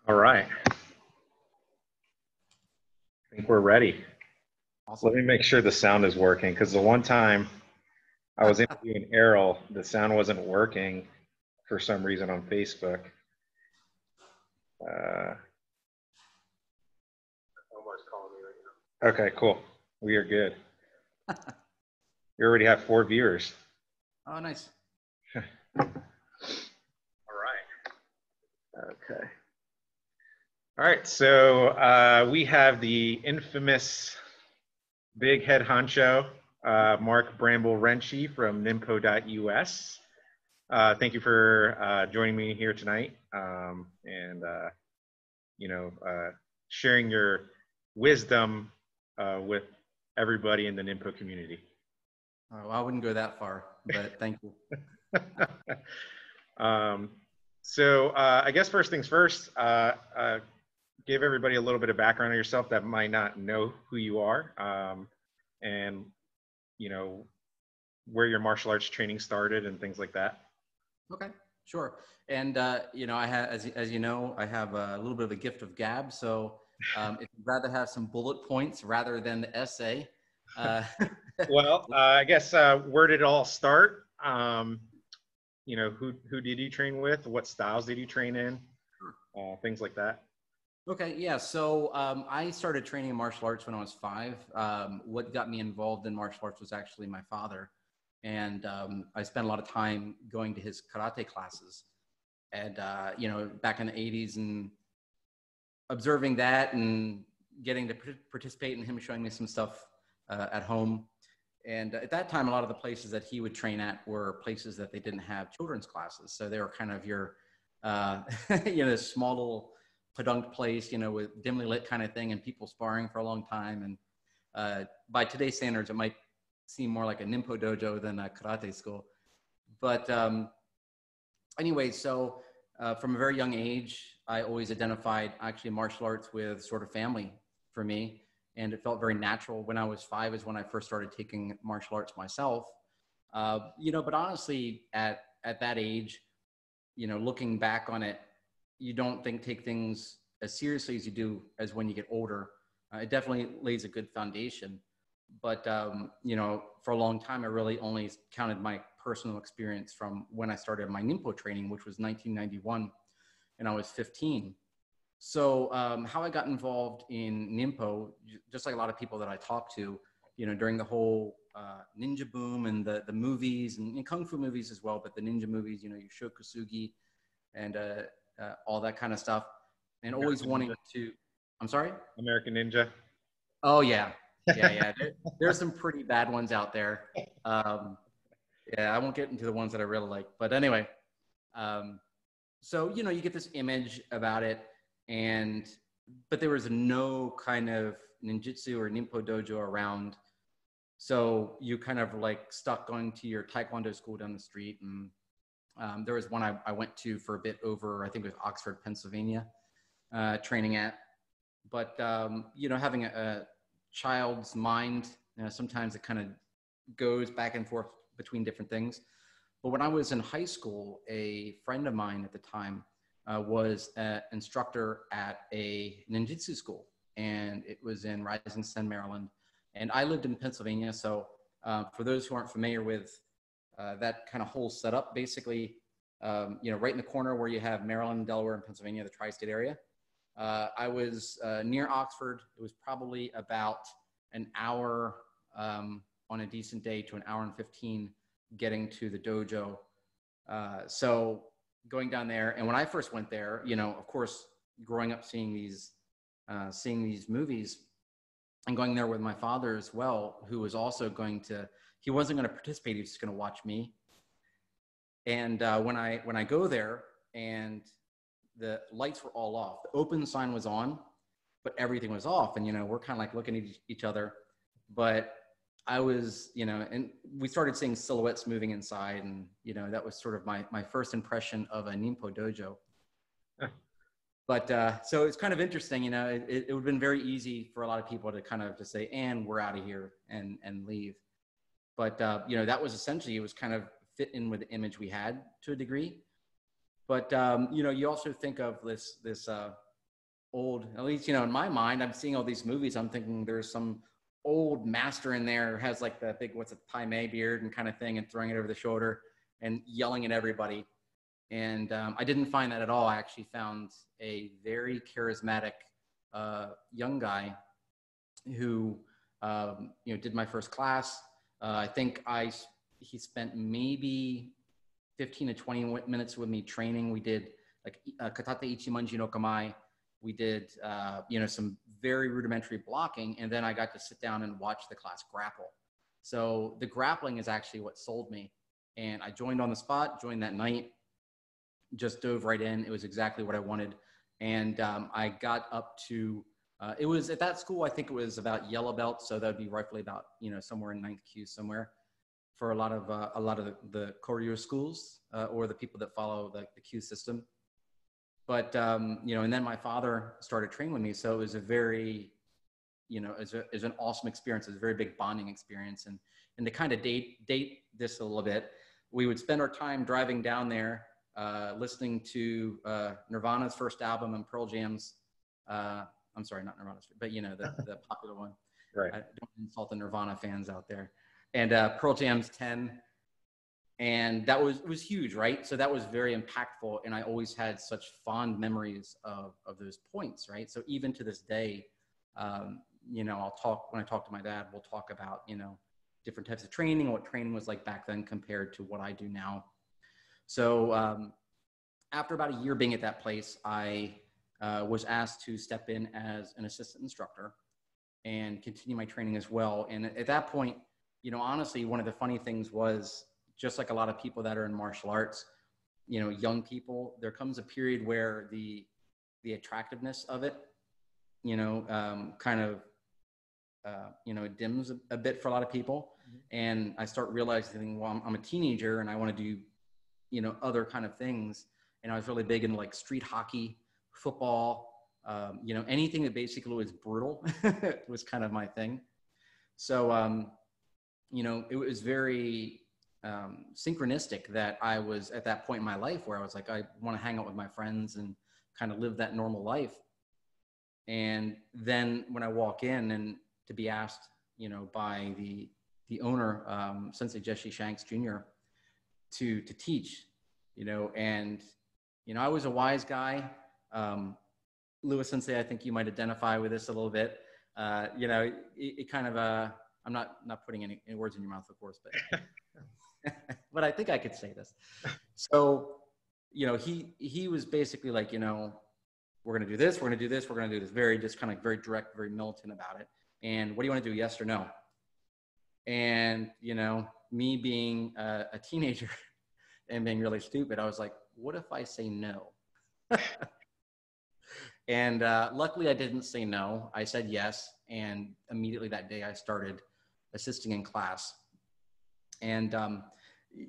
All right. I think we're ready. Awesome. Let me make sure the sound is working, because the one time I was interviewing Errol, the sound wasn't working for some reason on Facebook. Omar's calling me right now. Okay, cool. We are good. We already have 4 viewers. Oh, nice. All right. Okay. All right, so we have the infamous big head honcho, Mark Bramble Renshi from Ninpo.us. Thank you for joining me here tonight and sharing your wisdom with everybody in the Ninpo community. Oh, well, I wouldn't go that far, but thank you. So I guess first things first, give everybody a little bit of background on yourself that might not know who you are, and where your martial arts training started and things like that. Okay, sure. And I have, as you know, I have a little bit of a gift of gab. So if you'd rather have some bullet points rather than the essay. Well, I guess where did it all start? Who did you train with? What styles did you train in? Things like that. Okay, yeah. So I started training in martial arts when I was 5. What got me involved in martial arts was actually my father. And I spent a lot of time going to his karate classes. And, back in the 80s and observing that and getting to participate in him showing me some stuff at home. And at that time, a lot of the places that he would train at were places that they didn't have children's classes. So they were kind of your, this small little pedunk place, with dimly lit kind of thing and people sparring for a long time. And by today's standards, it might seem more like a Ninpo dojo than a karate school. But anyway, so from a very young age, I always identified actually martial arts with sort of family for me. And it felt very natural. When I was 5 is when I first started taking martial arts myself. But honestly, at that age, looking back on it, you don't take things as seriously as you do as when you get older. It definitely lays a good foundation. But, for a long time, I really only counted my personal experience from when I started my Ninpo training, which was 1991, and I was 15. So how I got involved in Ninpo, just like a lot of people that I talked to, during the whole ninja boom and the movies and kung fu movies as well, but the ninja movies, your Shokusugi and all that kind of stuff. And always wanting to, I'm sorry? American Ninja. Oh, yeah. Yeah. There's some pretty bad ones out there. Yeah, I won't get into the ones that I really like. But anyway, so, you get this image about it. But there was no kind of ninjutsu or Ninpo dojo around. So you kind of like stuck going to your Taekwondo school down the street. And there was one I went to for a bit over, I think it was Oxford, Pennsylvania, training at. But, having a child's mind, sometimes it kind of goes back and forth between different things. But when I was in high school, a friend of mine at the time was an instructor at a ninjutsu school, and it was in Rising Sun, Maryland. And I lived in Pennsylvania, so for those who aren't familiar with that kind of whole setup, basically, right in the corner where you have Maryland, Delaware, and Pennsylvania, the tri-state area. I was near Oxford. It was probably about an hour on a decent day to an hour and 15 getting to the dojo. So going down there, and when I first went there, of course, growing up seeing these movies, and going there with my father as well, who was also he wasn't going to participate. He was just going to watch me. And when I go there, and the lights were all off, the open sign was on, but everything was off, and we're kind of like looking at each other. But I was, and we started seeing silhouettes moving inside, and that was sort of my first impression of a Ninpo dojo. But so it's kind of interesting, it would have been very easy for a lot of people to kind of just say, and we're out of here and leave. But, that was essentially, it was kind of fit in with the image we had to a degree. But, you also think of this old, at least, in my mind, I'm seeing all these movies. I'm thinking there's some old master in there who has like the big, what's it, Pai Mei beard and kind of thing, and throwing it over the shoulder and yelling at everybody. And I didn't find that at all. I actually found a very charismatic young guy who, did my first class. I think he spent maybe 15 to 20 minutes with me training. We did like katate ichimanji no kamae. We did, some very rudimentary blocking, and then I got to sit down and watch the class grapple. So the grappling is actually what sold me. And I joined on the spot, joined that night, just dove right in. It was exactly what I wanted. And I got up to, it was at that school, I think it was about yellow belt. So that would be roughly about, somewhere in 9th Q somewhere for a lot of the Koryu schools or the people that follow the Q system. But, and then my father started training with me. So it was a very, it was an awesome experience. It was a very big bonding experience. And to kind of date this a little bit, we would spend our time driving down there, listening to Nirvana's first album and Pearl Jam's, I'm sorry, not Nirvana's, but the popular one. Right. I don't insult the Nirvana fans out there. And Pearl Jam's 10. And that was huge, right? So that was very impactful. And I always had such fond memories of those points, right? So even to this day, when I talk to my dad, we'll talk about, different types of training, what training was like back then compared to what I do now. So after about a year being at that place, I was asked to step in as an assistant instructor and continue my training as well. And at that point, honestly, one of the funny things was, just like a lot of people that are in martial arts, young people, there comes a period where the attractiveness of it, dims a bit for a lot of people. Mm-hmm. And I start realizing, well, I'm a teenager and I want to do, other kind of things. And I was really big into like street hockey, football, anything that basically was brutal was kind of my thing. So, it was very synchronistic that I was at that point in my life where I was like, I want to hang out with my friends and kind of live that normal life. And then when I walk in and to be asked, by the owner, Sensei Jesse Shanks Jr. to teach, and, I was a wise guy. Lewis Sensei, I think you might identify with this a little bit. It kind of, I'm not putting any words in your mouth, of course, but but I think I could say this. So, he was basically like, we're going to do this, we're going to do this, we're going to do this. Very, just kind of very direct, very militant about it. And what do you want to do? Yes or no? And, me being a teenager and being really stupid, I was like, what if I say no? And luckily I didn't say no. I said yes. And immediately that day I started assisting in class. And,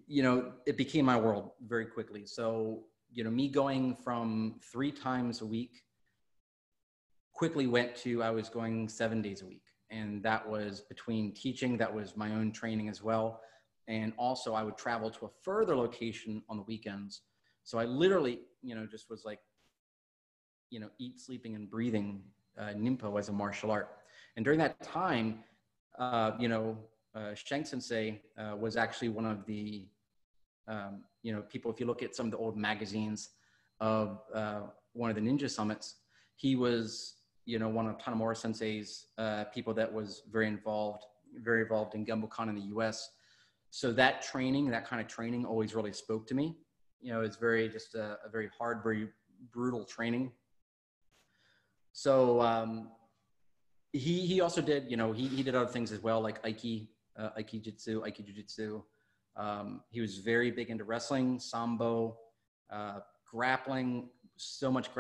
it became my world very quickly. So, me going from 3 times a week quickly went to, I was going 7 days a week. And that was between teaching, that was my own training as well. And also I would travel to a further location on the weekends. So I literally, just was like, eat, sleeping, and breathing Ninpo as a martial art. And during that time, Shank Sensei was actually one of the, people, if you look at some of the old magazines of one of the ninja summits, he was, one of Tanemura Sensei's people that was very involved in Genbukan in the US. So that training, that kind of training always really spoke to me. It's very, just a very hard, very brutal training. So he also did, he did other things as well, like Aikijitsu, Aikijujitsu. He was very big into wrestling, sambo, grappling, so much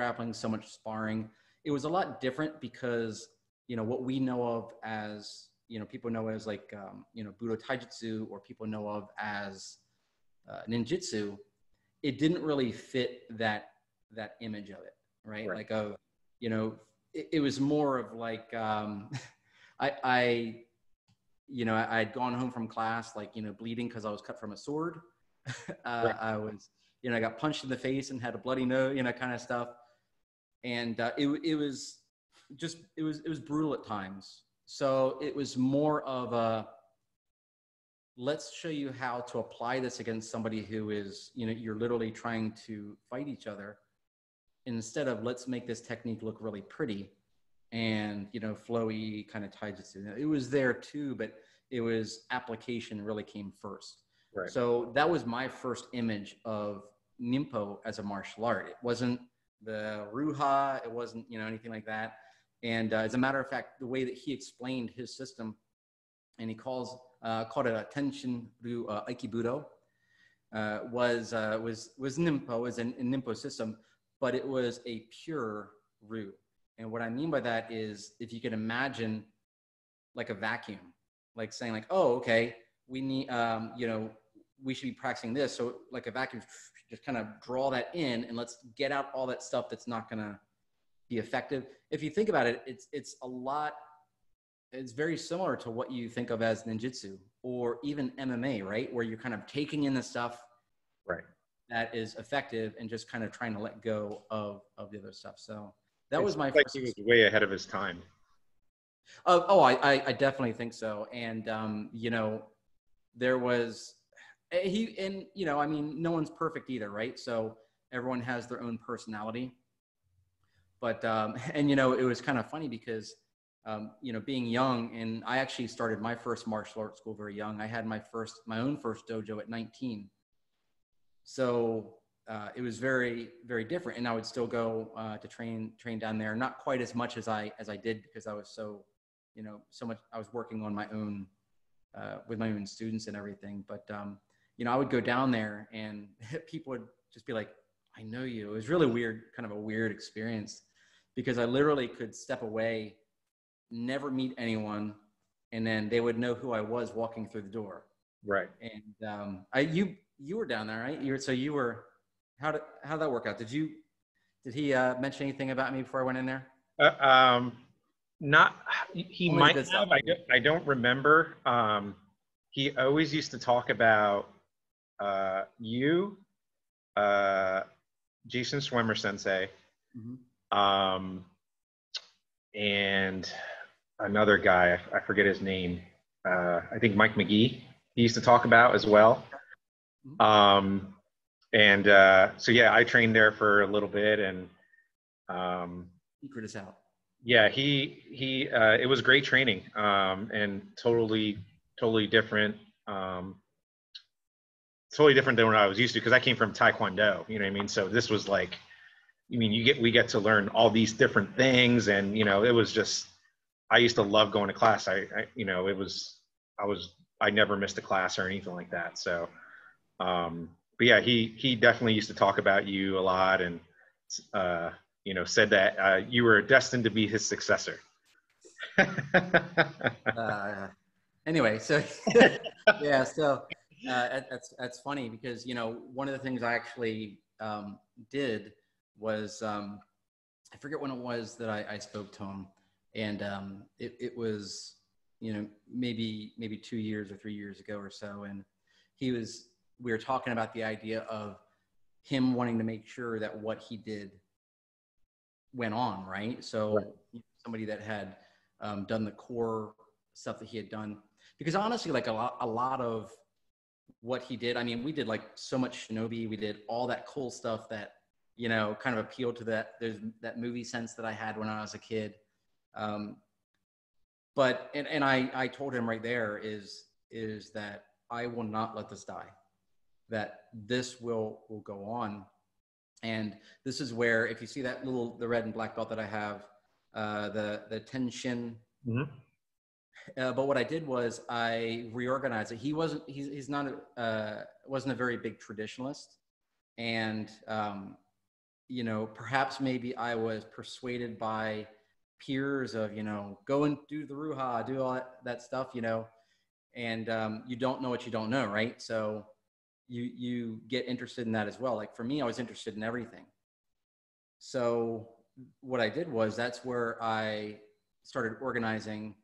sparring. It was a lot different because, what we know of as, people know as like, Budo Taijutsu, or people know of as Ninjutsu, it didn't really fit that image of it, right? Like it was more of like, I'd gone home from class, like, bleeding because I was cut from a sword. I was, I got punched in the face and had a bloody nose, kind of stuff. And it was brutal at times. So it was more of a, let's show you how to apply this against somebody who is, you're literally trying to fight each other, instead of let's make this technique look really pretty and, flowy kind of taijutsu. It was there too, but it was application really came first. Right. So that was my first image of Ninpo as a martial art. It wasn't the Ruha, it wasn't, anything like that. And as a matter of fact, the way that he explained his system, and he called it a Tenshin Ryu Aikibudo, was Ninpo, was a Ninpo system, but it was a pure Ryu. And what I mean by that is, if you can imagine like a vacuum, like saying like, oh, okay, we need, we should be practicing this. So like a vacuum, just kind of draw that in and let's get out all that stuff that's not going to be effective. If you think about it, it's very similar to what you think of as ninjutsu or even MMA, right? Where you're kind of taking in the stuff right that is effective and just kind of trying to let go of the other stuff. So that was my first. He was way ahead of his time. I definitely think so. And, there was, no one's perfect either, right? So everyone has their own personality. But, it was kind of funny because, being young, and I actually started my first martial arts school very young. I had my own first dojo at 19. So it was very, very different. And I would still go to train down there, not quite as much as I did, because I was so much, I was working on my own, with my own students and everything. But, I would go down there and people would just be like, I know you. It was really weird, kind of a weird experience, because I literally could step away, never meet anyone, and then they would know who I was walking through the door. Right. And you were down there, right? How did that work out? Did he mention anything about me before I went in there? Not, he Only might have. I don't remember. He always used to talk about you, Jason Swimmer Sensei, Mm-hmm. And another guy, I forget his name. I think Mike McGee, he used to talk about as well. Mm-hmm. So yeah, I trained there for a little bit, and He put us out. yeah, it was great training, and totally different. Totally different than what I was used to, because I came from Taekwondo, you know what I mean? So this was like, we get to learn all these different things, and it was just, I used to love going to class. I never missed a class or anything like that. So, but yeah, he definitely used to talk about you a lot, and said that you were destined to be his successor. Anyway, so yeah, so that's funny, because one of the things I actually did was, I forget when it was that I spoke to him, and it was maybe 2 years or 3 years ago or so, and we were talking about the idea of him wanting to make sure that what he did went on, right? So right. Somebody that had done the core stuff that he had done, because honestly, like a lot of what he did, I mean, we did like so much shinobi, we did all that cool stuff that kind of appealed to that movie sense that I had when I was a kid. But I told him right there is that I will not let this die, that this will go on. And this is where, if you see that the red and black belt that I have, the Tenshin. Mm-hmm. But what I did was I reorganized it. Wasn't a very big traditionalist. And, perhaps maybe I was persuaded by peers of, go and do the Ruha, do all that stuff, and you don't know what you don't know, right? So you get interested in that as well. Like for me, I was interested in everything. So what I did was, that's where I started organizing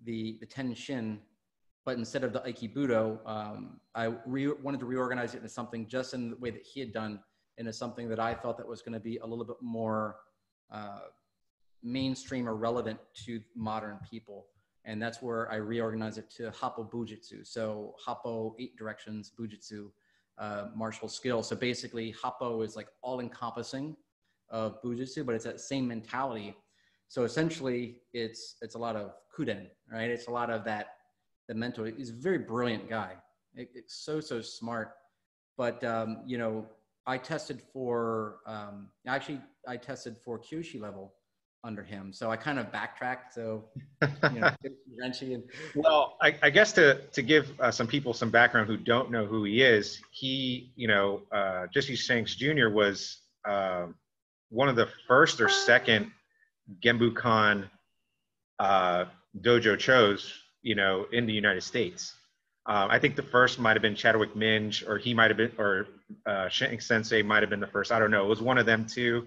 the Tenshin, but instead of the Aikibudo, I wanted to reorganize it into something just in the way that he had done, into something that I felt that was going to be a little bit more mainstream or relevant to modern people. And that's where I reorganized it to Happo Bujitsu. So Happo, 8 directions, Bujitsu, martial skill. So basically Happo is like all encompassing of Bujitsu, but it's that same mentality. So essentially it's a lot of kuden, right? It's a lot of that, the mental. He's a very brilliant guy. It's so smart. But, you know, I tested for, I tested for Kyoshi level under him. So I kind of backtracked. So, you know, Renshi and well, I guess to give some people some background who don't know who he is, he, you know, Jesse Shanks Jr. was one of the first or second Genbukan dojo chos, you know, in the United States. I think the first might have been Chadwick Minge, or he might have been, or Shanks Sensei might have been the first. I don't know. It was one of them two.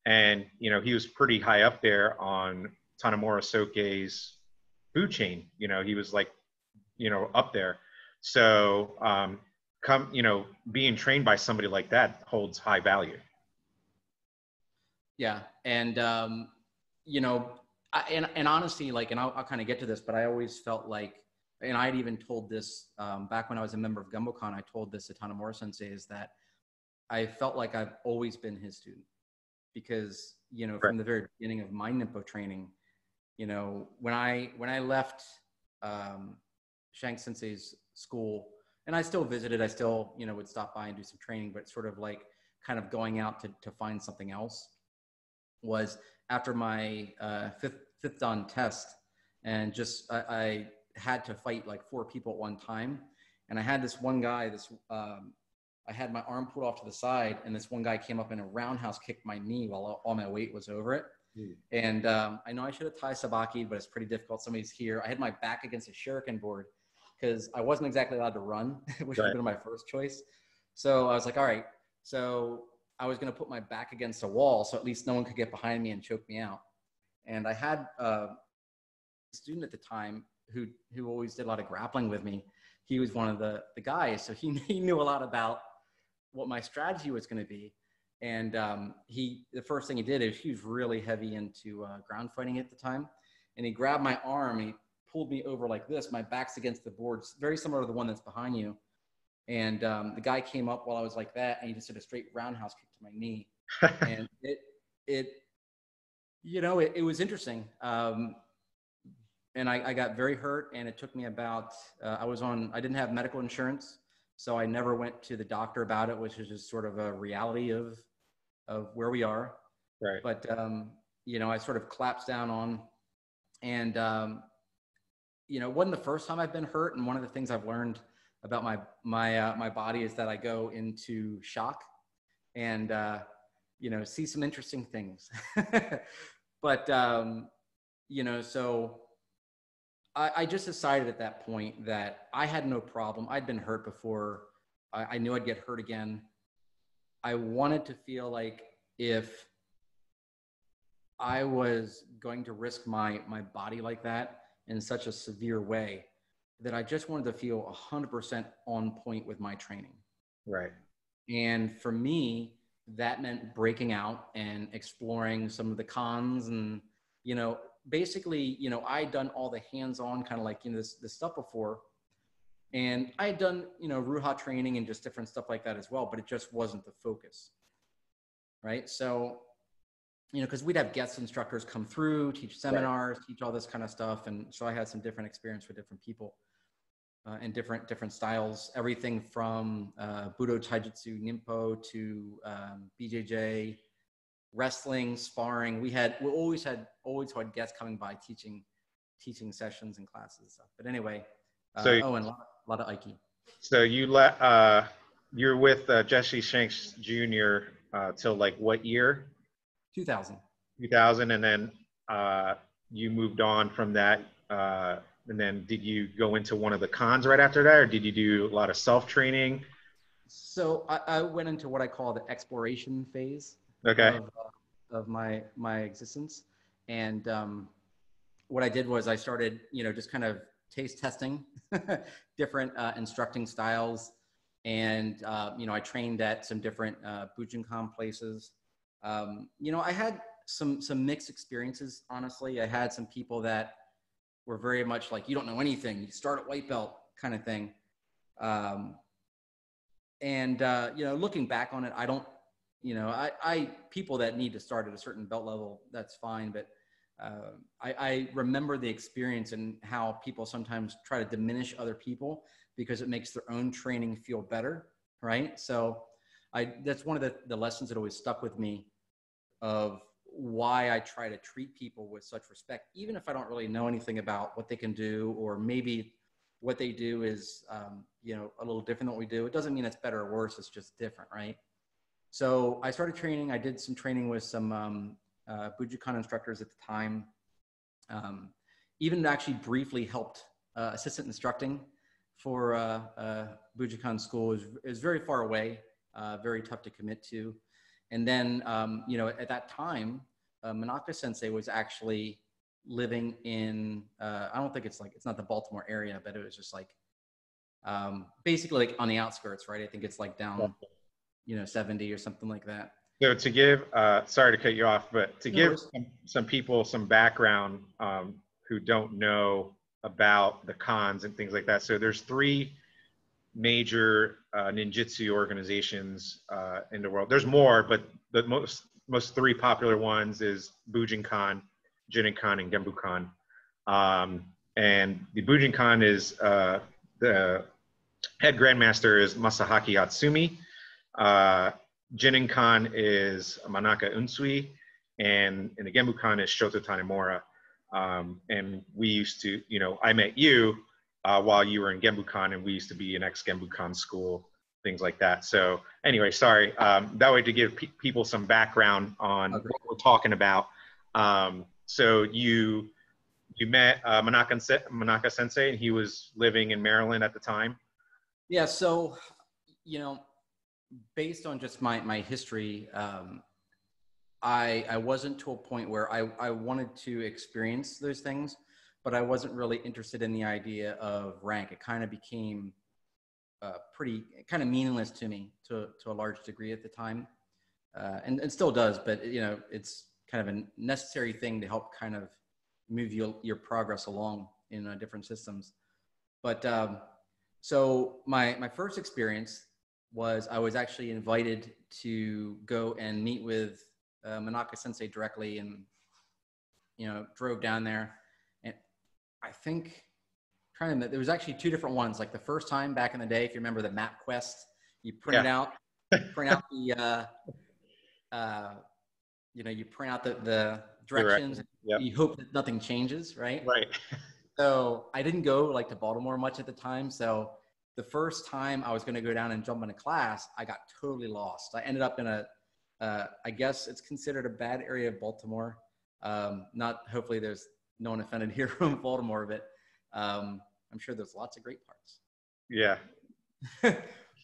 And, you know, he was pretty high up there on Tanemura Soke's food chain. You know, he was like, you know, up there. So, you know, being trained by somebody like that holds high value. Yeah. And, you know, and honestly, like, and I'll kind of get to this, but I always felt like, and I'd even told this back when I was a member of Genbukan, I told this to Tanemura Sensei, is that I felt like I've always been his student. Because, you know, from the very beginning of my Ninpo training, you know, when I left Shanks Sensei's school, and I still visited, I still, you know, would stop by and do some training, but sort of like kind of going out to find something else, was after my fifth dan test, and just I had to fight like 4 people at one time, and I had this one guy, I had my arm pulled off to the side, and this one guy came up and a roundhouse kicked my knee while all my weight was over it. And I know I should have Thai Sabaki, but it's pretty difficult. Somebody's here. I had my back against a shuriken board because I wasn't exactly allowed to run, which would have been my first choice. So I was like, all right. So I was going to put my back against a wall so at least no one could get behind me and choke me out. And I had a student at the time who always did a lot of grappling with me. He was one of the guys. So he knew a lot about what my strategy was going to be. And the first thing he did is he was really heavy into ground fighting at the time. And he grabbed my arm and he pulled me over like this. My back's against the boards, very similar to the one that's behind you. And the guy came up while I was like that, and he just did a straight roundhouse kick to my knee. And it you know, it was interesting. And I got very hurt, and it took me about, I didn't have medical insurance. So I never went to the doctor about it, which is just sort of a reality of where we are. Right. But, you know, I sort of collapsed down on, and, you know, it wasn't the first time I've been hurt. And one of the things I've learned about my body is that I go into shock and, you know, see some interesting things. But, you know, so I just decided at that point that I had no problem. I'd been hurt before. I knew I'd get hurt again. I wanted to feel like if I was going to risk my body like that in such a severe way, that I just wanted to feel 100% on point with my training. Right. And for me, that meant breaking out and exploring some of the cons and, you know, basically, you know, I'd done all the hands-on kind of like, you know, this stuff before, and I had done, you know, Ruha training and just different stuff like that as well, but it just wasn't the focus, right? So, you know, because we'd have guest instructors come through, teach seminars, teach all this kind of stuff, and so I had some different experience with different people and different styles, everything from Budo Taijutsu, Ninpo to BJJ, wrestling, sparring. We always had guests coming by teaching sessions and classes and stuff. But anyway, and a lot of Aiki. So you're with Jesse Shanks Jr. Till like what year? 2000. 2000, and then you moved on from that. And then did you go into one of the cons right after that, or did you do a lot of self-training? So I went into what I call the exploration phase. Okay. Of my existence. And what I did was I started, you know, just kind of taste testing different instructing styles. And, you know, I trained at some different Bujinkan places. You know, I had some mixed experiences, honestly. I had some people that were very much like, you don't know anything, you start at white belt kind of thing. You know, looking back on it, I don't, you know, I people that need to start at a certain belt level, that's fine. But I remember the experience and how people sometimes try to diminish other people because it makes their own training feel better, right? So that's one of the lessons that always stuck with me, of why I try to treat people with such respect, even if I don't really know anything about what they can do, or maybe what they do is, you know, a little different than what we do. It doesn't mean it's better or worse. It's just different, right? So I started training. I did some training with some Bujinkan instructors at the time. Even actually briefly helped assistant instructing for Bujinkan school. Is very far away, very tough to commit to. And then, you know, at that time, Manaka Sensei was actually living in, I don't think it's not the Baltimore area, but it was just like, basically like on the outskirts, right? I think it's like down, you know, 70 or something like that. So to give, sorry to cut you off, but to give some people some background who don't know about the cons and things like that. So there's 3 major ninjutsu organizations in the world. There's more, but the most 3 popular ones is Bujinkan, Jinenkan, and Genbukan. And the Bujinkan is the head grandmaster is Masahaki Atsumi. Jinenkan is Manaka Unsui, and the Genbukan is Shoto Tanemura. And we used to, you know, I met you while you were in Genbukan, and we used to be an ex-Genbukan school, things like that. So anyway, sorry, that way to give people some background on what we're talking about. So you met Manaka Sensei, and he was living in Maryland at the time? Yeah, so, you know, based on just my history, I wasn't to a point where I wanted to experience those things, but I wasn't really interested in the idea of rank. It kind of became kind of meaningless to me to a large degree at the time, and still does. But you know, it's kind of a necessary thing to help kind of move your progress along in different systems. But so my first experience was I was actually invited to go and meet with Manaka Sensei directly, and you know, drove down there. And I think there was actually 2 different ones. Like the first time back in the day, if you remember the map quest, you print out the you know, you print out the directions. Yep. You hope that nothing changes, right? Right. So I didn't go like to Baltimore much at the time. So the first time I was going to go down and jump in a class, I got totally lost. I ended up in I guess it's considered a bad area of Baltimore. Hopefully there's no one offended here from Baltimore, but I'm sure there's lots of great parts. Yeah.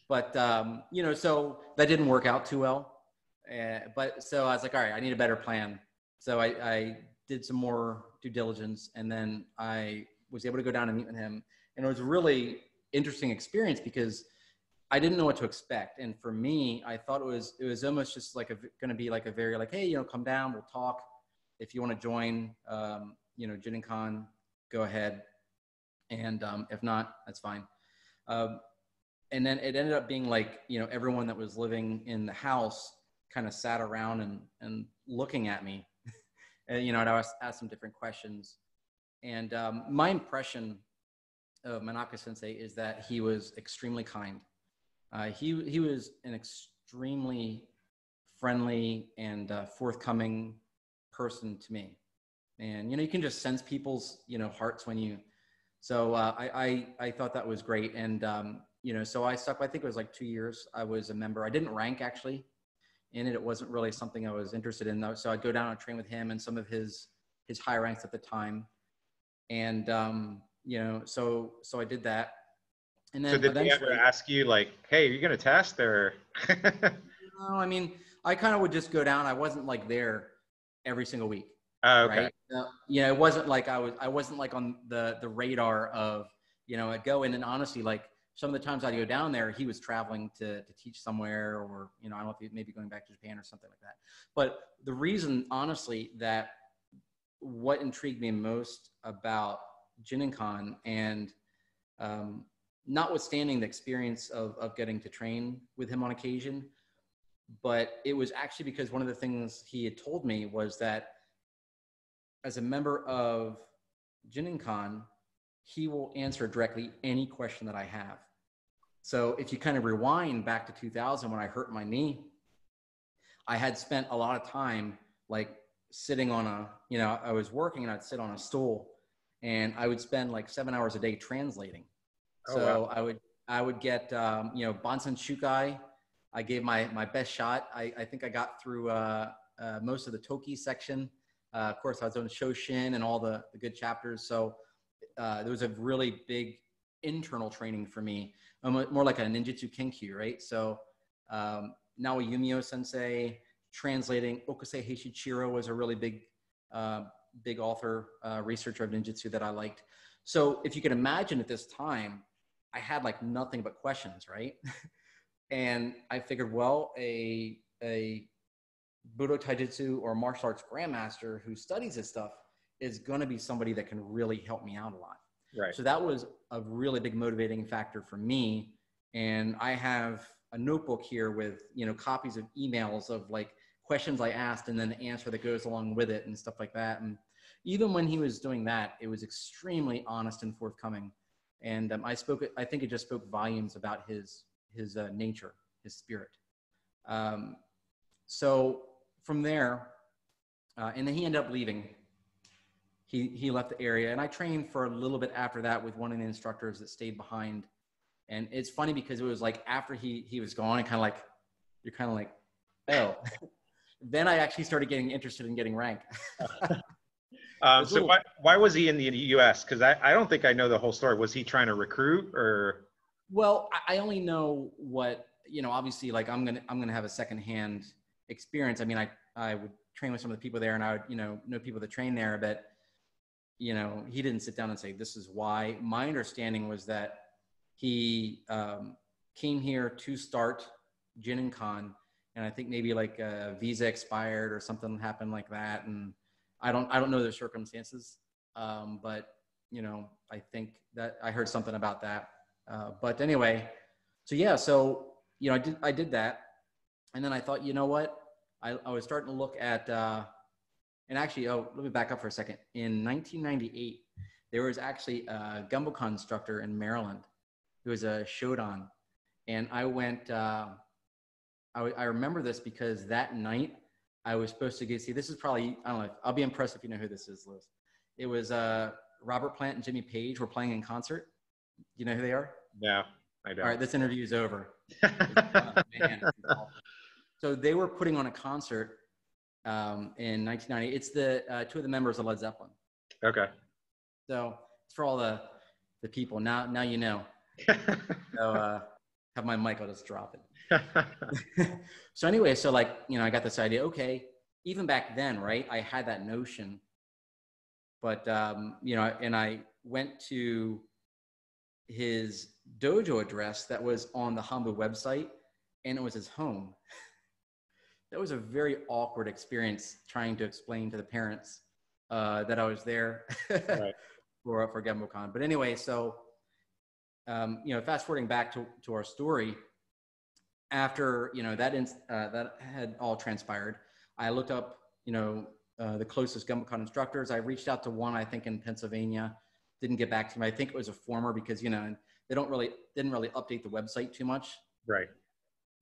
But, you know, so that didn't work out too well. But so I was like, all right, I need a better plan. So I did some more due diligence, and then I was able to go down and meet with him. And it was a really interesting experience because I didn't know what to expect. And for me, I thought it was almost just like going to be like a very like, hey, you know, come down, we'll talk. If you want to join, you know, Jinenkan, go ahead. And if not, that's fine. And then it ended up being like, you know, everyone that was living in the house kind of sat around and looking at me. And, you know, and I was asked some different questions. And my impression of Manaka Sensei is that he was extremely kind. He was an extremely friendly and forthcoming person to me. And, you know, you can just sense people's, you know, hearts when you, so I thought that was great. And, you know, so I stuck, I think it was like 2 years. I was a member. I didn't rank actually in it. It wasn't really something I was interested in though. So I'd go down and train with him and some of his high ranks at the time. And, you know, so I did that. And then so did they ever ask you like, hey, are you going to test or? No, I mean, I kind of would just go down. I wasn't like there every single week. Oh, okay. Right? You know, it wasn't like I wasn't like on the radar of, you know, I'd go in, and honestly, like some of the times I'd go down there, he was traveling to teach somewhere, or, you know, I don't know if he may be going back to Japan or something like that. But the reason, honestly, that what intrigued me most about Jinenkan, and notwithstanding the experience of getting to train with him on occasion, but it was actually because one of the things he had told me was that as a member of Jinenkan, he will answer directly any question that I have. So if you kind of rewind back to 2000 when I hurt my knee, I had spent a lot of time like sitting on a, you know, I was working and I'd sit on a stool, and I would spend like 7 hours a day translating. Oh, So wow. I would get, you know, Bansen Shukai. I gave my best shot. I think I got through most of the Toki section. Of course, I was on Shoshin and all the good chapters. So there was a really big internal training for me, more like a ninjutsu kenkyu, right? So Naoi Yumio sensei translating. Okase Heishichiro was a really big author, researcher of ninjutsu that I liked. So if you can imagine at this time, I had like nothing but questions, right? And I figured, well, a Budo Taijutsu or martial arts grandmaster who studies this stuff is going to be somebody that can really help me out a lot. Right. So that was a really big motivating factor for me. And I have a notebook here with, you know, copies of emails of like questions I asked and then the answer that goes along with it and stuff like that. And even when he was doing that, it was extremely honest and forthcoming. And I think it just spoke volumes about his nature, his spirit. So from there, and then he ended up leaving. He left the area, and I trained for a little bit after that with one of the instructors that stayed behind. And it's funny because it was like after he was gone, and you're kind of like, oh. Then I actually started getting interested in getting rank. So why was he in the U.S.? Because I don't think I know the whole story. Was he trying to recruit, or? Well, I only know what, you know, obviously, like I'm gonna have a secondhand experience. I mean, I would train with some of the people there, and I would, you know people that train there, but, you know, he didn't sit down and say, this is why. My understanding was that he came here to start Jinenkan, and I think maybe like a visa expired or something happened like that. And I don't know the circumstances, but, you know, I think that I heard something about that. But anyway, so yeah, so, you know, I did that. And then I thought, you know what, I was starting to look at, and actually, let me back up for a second. In 1998, there was actually a Genbukan instructor in Maryland who was a Shodan. And I went, I remember this because that night I was supposed to see, this is probably, I don't know, I'll be impressed if you know who this is, Liz. It was Robert Plant and Jimmy Page were playing in concert. Do you know who they are? No, I don't. All right, this interview is over. Man, so they were putting on a concert in 1990. It's the two of the members of Led Zeppelin. Okay. So it's for all the people. Now you know. So have my mic, I'll just drop it. So anyway, so like, you know, I got this idea, okay, even back then, right, I had that notion, but, you know, and I went to his dojo address that was on the Hambu website, and it was his home. That was a very awkward experience trying to explain to the parents that I was there Right. for Genbukan. But anyway, so, you know, fast forwarding back to our story, after, you know, that had all transpired, I looked up, you know, the closest Genbukan instructors. I reached out to one, I think in Pennsylvania, didn't get back to me. I think it was a former because, you know, they didn't really update the website too much. Right.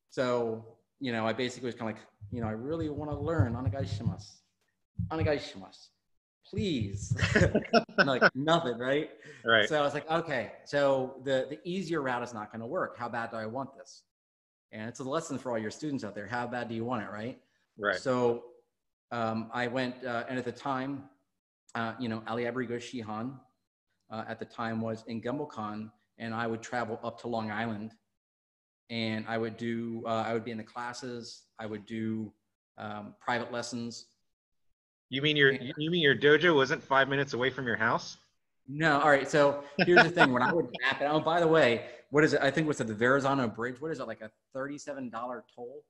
So, you know, I basically was kind of like, you know, I really want to learn onegaishimasu, please. Like nothing, right? Right. So I was like, okay, so the easier route is not going to work. How bad do I want this? And it's a lesson for all your students out there. How bad do you want it, right? Right. So I went, and at the time, you know, Ali Abrigo Shihan at the time was in Genbukan, and I would travel up to Long Island, and I would do, I would be in the classes, I would do private lessons. You mean your dojo wasn't 5 minutes away from your house? No, all right. So here's the thing: when I would map it. Oh, by the way, what is it? I think what's it, the Verrazano Bridge? What is it, like a $37 toll?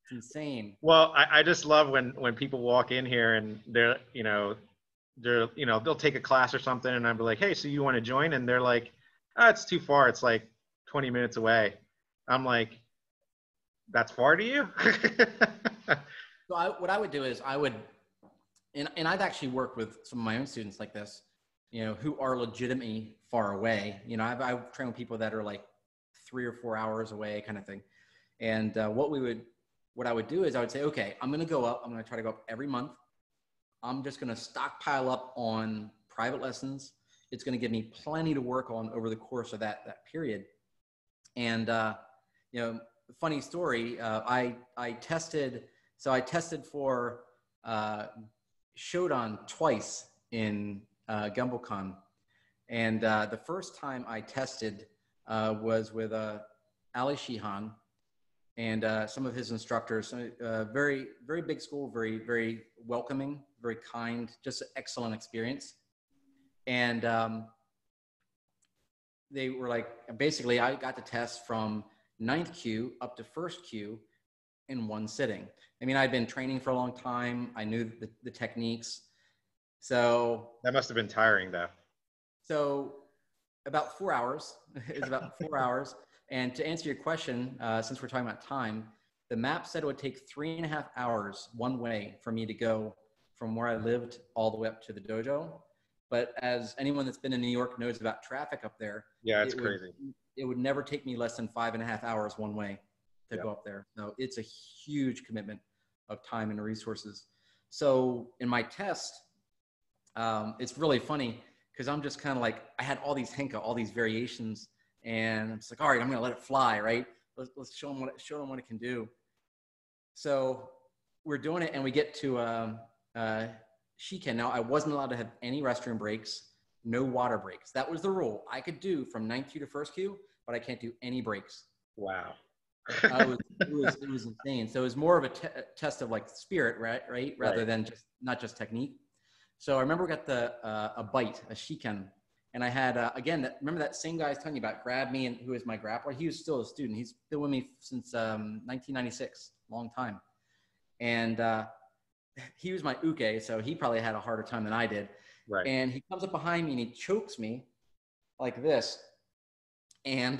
It's insane. Well, I just love when people walk in here and they'll take a class or something, and I'll be like, hey, so you want to join? And they're like, oh, it's too far. It's like 20 minutes away. I'm like, that's far to you? So what I would do is and I've actually worked with some of my own students like this, who are legitimately far away. I've trained with people that are like 3 or 4 hours away kind of thing. And what I would do is I would say, okay, I'm going to go up. I'm going to try to go up every month. I'm just going to stockpile up on private lessons. It's going to give me plenty to work on over the course of that period. And, funny story, I tested for Shodan twice in Genbukan. And the first time I tested was with Ali Shihan and some of his instructors. Very, very big school, very, very welcoming, very kind, just an excellent experience. And they were like, basically, I got to test from 9th Q up to 1st Q in one sitting. I mean, I'd been training for a long time. I knew the techniques. So that must have been tiring, though. So about 4 hours. It's about 4 hours. And to answer your question, since we're talking about time, the map said it would take 3.5 hours one way for me to go from where I lived all the way up to the dojo. But as anyone that's been in New York knows about traffic up there, yeah, it's crazy. It would never take me less than 5.5 hours one way to go up there. So it's a huge commitment of time and resources. So in my test, it's really funny because I'm just kind of like, I had all these henka, all these variations, and I'm just like, all right, I'm going to let it fly, right? Let's show them what it can do. So we're doing it, and we get to Shiken. Now, I wasn't allowed to have any restroom breaks, no water breaks. That was the rule. I could do from 9th Q to 1st Q, but I can't do any breaks. Wow. It was insane. So it was more of a test of like spirit, right? Rather than not just technique. So I remember we got a bite, a Shiken. And I had, again, remember that same guy I was telling you about, grabbed me, and who is my grappler? He was still a student. He's been with me since 1996, long time. And he was my uke, so he probably had a harder time than I did. Right. And he comes up behind me and he chokes me like this. And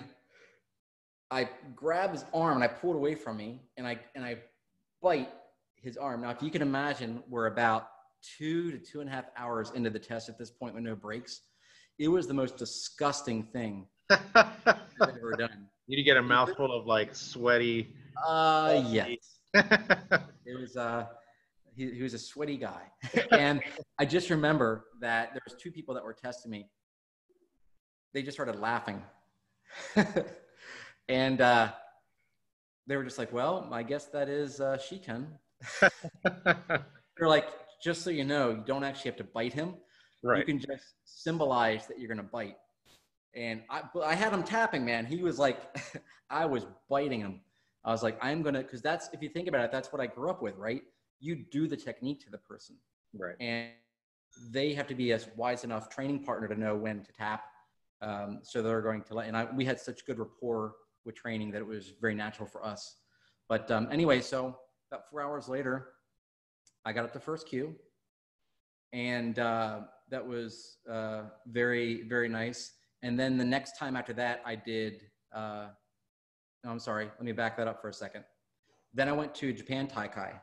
I grab his arm and I pull it away from me, and I bite his arm. Now, if you can imagine, we're about 2 to 2.5 hours into the test at this point with no breaks. It was the most disgusting thing I've ever done. You get a mouthful of like sweaty. Yes. It was he was a sweaty guy. And I just remember that there was 2 people that were testing me. They just started laughing. And they were just like, well, I guess that is Shiken. They're like, just so you know, you don't actually have to bite him. Right. You can just symbolize that you're going to bite. And I had him tapping, man. He was like, I was biting him. I was like, I'm going to, because that's, if you think about it, that's what I grew up with, right? You do the technique to the person. Right. And they have to be a wise enough training partner to know when to tap. So they're going to let, and we had such good rapport with training that it was very natural for us. But anyway, so about 4 hours later, I got up to 1st Q. And that was very, very nice. And then the next time after that, I did, no, I'm sorry. Let me back that up for a second. Then I went to Japan Taikai.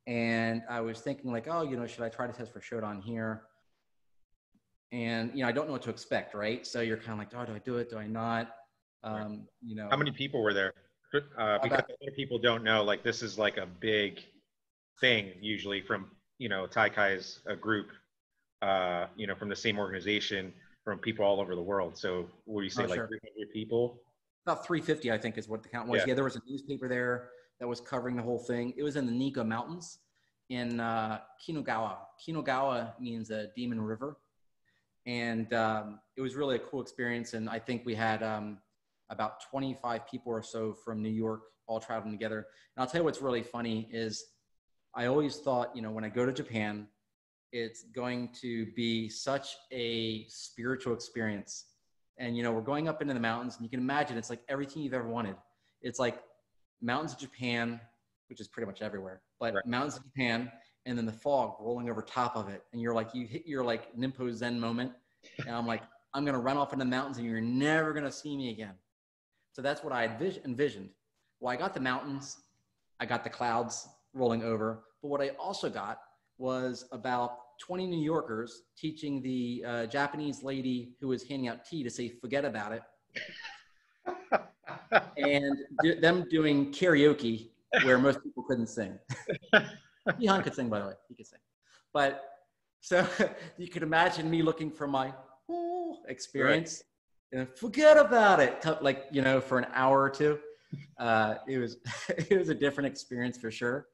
And I was thinking like, oh, should I try to test for Shodan here? And, I don't know what to expect, right? So you're kind of like, oh, do I do it? Do I not? How many people were there? Because other people don't know, like, this is like a big thing usually from, Taikai is a group, from the same organization, from people all over the world. So what do you say, like 300 people? About 350, I think, is what the count was. Yeah, there was a newspaper there that was covering the whole thing. It was in the Nika Mountains in Kinugawa. Kinugawa means a demon river. And it was really a cool experience. And I think we had about 25 people or so from New York all traveling together. And I'll tell you what's really funny is I always thought, when I go to Japan, it's going to be such a spiritual experience. And, you know, we're going up into the mountains, and you can imagine it's like everything you've ever wanted. It's like mountains of Japan, which is pretty much everywhere, but Right. mountains of Japan, and then the fog rolling over top of it. And you're like, you hit your like Ninpo Zen moment. And I'm like, I'm going to run off into the mountains and you're never going to see me again. So that's what I envisioned. Well, I got the mountains, I got the clouds rolling over, but what I also got was about 20 New Yorkers teaching the Japanese lady who was handing out tea to say, forget about it. And them doing karaoke where most people couldn't sing. Jihan could sing, by the way, he could sing. But so you could imagine me looking for my experience and forget about it. Like, you know, for an hour or two. It was a different experience for sure.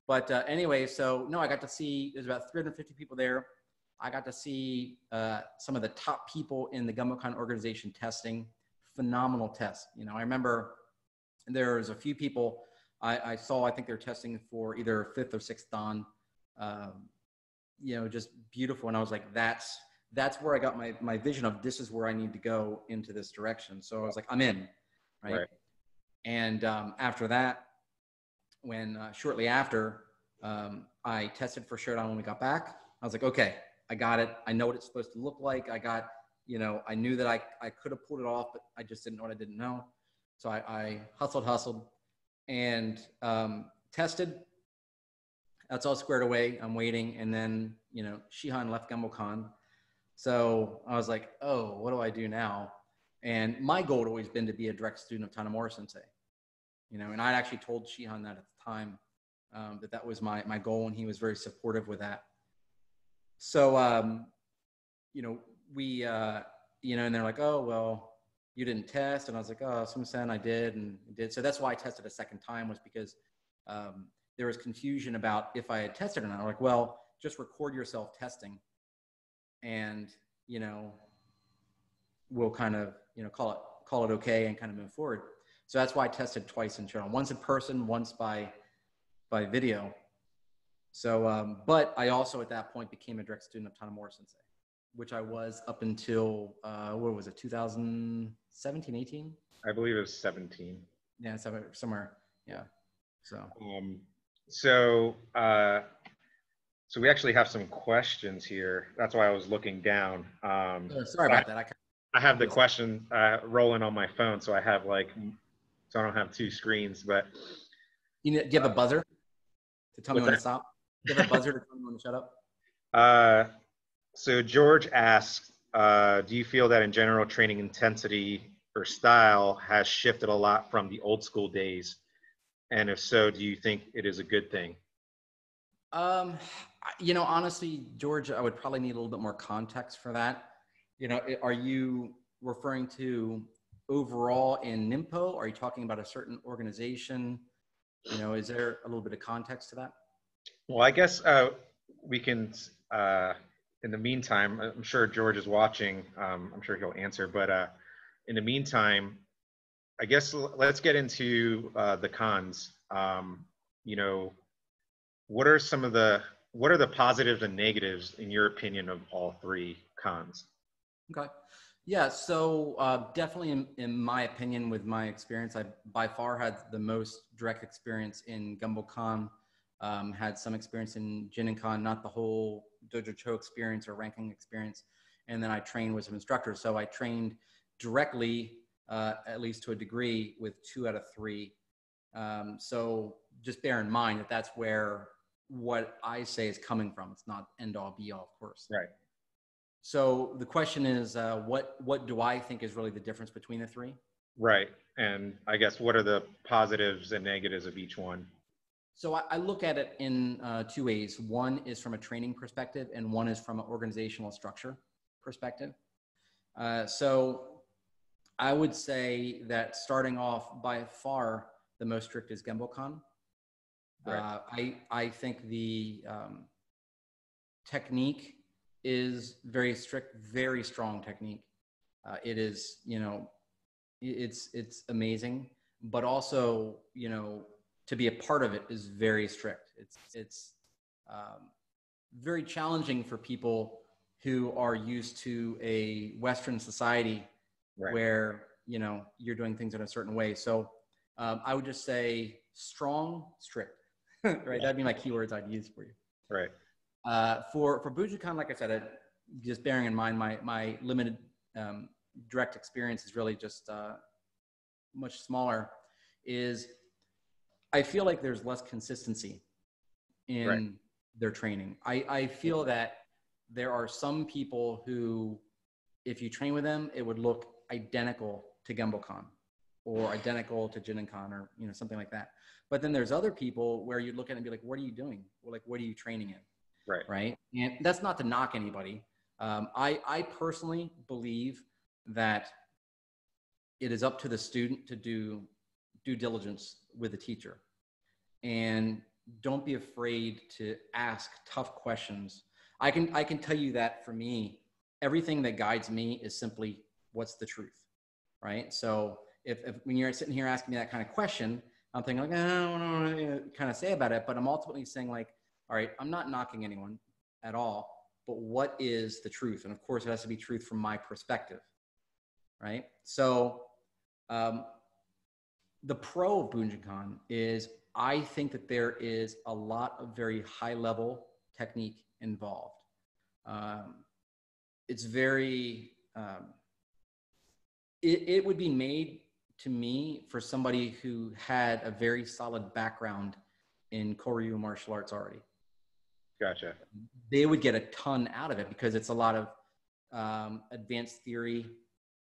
But anyway, so no, I got to see, there's about 350 people there. I got to see some of the top people in the Genbukan organization testing. Phenomenal test. You know, I remember there was a few people I saw, I think they were testing for either 5th or 6th Dan. You know, just beautiful. And I was like, that's where I got my vision of this is where I need to go into this direction. So I was like, I'm in, right? And after that, when shortly after I tested for Shodan when we got back, I was like, okay, I got it. I know what it's supposed to look like. I got, you know, I knew that I could have pulled it off, but I just didn't know what I didn't know. So I hustled and tested. That's all squared away. I'm waiting. And then, you know, Shihan left Genbukan. So I was like, oh, what do I do now? And my goal had always been to be a direct student of Tanemura sensei. You know, and I actually told Shihan that at the time, that was my goal, and he was very supportive with that. So, you know, we, you know, and they're like, oh, well, you didn't test. And I was like, oh, someone said I did and did. So that's why I tested a second time, was because there was confusion about if I had tested or not. I'm like, well, just record yourself testing and, you know, we'll kind of, you know, call it okay and kind of move forward. So that's why I tested twice in Shodan, once in person, once by video. So, but I also at that point became a direct student of Tanemura sensei, which I was up until, what was it, 2017, 18? I believe it was 17. Yeah, somewhere, yeah. So. So we actually have some questions here. That's why I was looking down. Sorry about that. I have the question rolling on my phone, so I have so I don't have two screens. But do you have a buzzer to tell me when to stop? Do you have a buzzer to tell me when to shut up? So George asks, do you feel that in general training intensity or style has shifted a lot from the old school days? And if so, do you think it is a good thing? You know, honestly, George, I would probably need a little bit more context for that. You know, are you referring to overall in Ninpo? Are you talking about a certain organization? You know, is there a little bit of context to that? Well, I guess we can, in the meantime, I'm sure George is watching. I'm sure he'll answer. But in the meantime, I guess let's get into the cons. You know, what are the positives and negatives in your opinion of all three cons? Okay. Yeah. So definitely in my opinion, with my experience, I by far had the most direct experience in Genbukan, had some experience in Jinenkan, not the whole Dojo Cho experience or ranking experience. And then I trained with some instructors. So I trained directly, at least to a degree, with 2 out of 3. So just bear in mind that that's where what I say is coming from. It's not end all be all, of course. Right. So the question is, what do I think is really the difference between the 3? Right. And I guess what are the positives and negatives of each one? So I look at it in 2 ways. One is from a training perspective, and one is from an organizational structure perspective. So I would say that starting off, by far, the most strict is Genbukan. Right. I think the technique is very strict, very strong technique. It is, you know, it's amazing, but also, you know, to be a part of it is very strict. It's very challenging for people who are used to a Western society right. where, you know, you're doing things in a certain way. So I would just say strong, strict, right? Yeah. That'd be my keywords I'd use for you. Right. For Bujinkan, like I said, just bearing in mind my limited direct experience is really just much smaller, is I feel like there's less consistency in Right. their training. I feel that there are some people who, if you train with them, it would look identical to Genbukan or identical to Jinenkan or, you know, something like that. But then there's other people where you'd look at it and be like, what are you doing? Well, like, what are you training in? Right. Right. And that's not to knock anybody. I personally believe that it is up to the student to do due diligence with the teacher, and don't be afraid to ask tough questions. I can tell you that for me, everything that guides me is simply what's the truth, right? So if when you're sitting here asking me that kind of question, I'm thinking like, I don't know what to kind of say about it, but I'm ultimately saying like, all right, I'm not knocking anyone at all, but what is the truth? And of course, it has to be truth from my perspective, right? So the pro of Bujinkan is I think that there is a lot of very high level technique involved. It's very, it would be made to me for somebody who had a very solid background in Koryu martial arts already. Gotcha. They would get a ton out of it because it's a lot of advanced theory,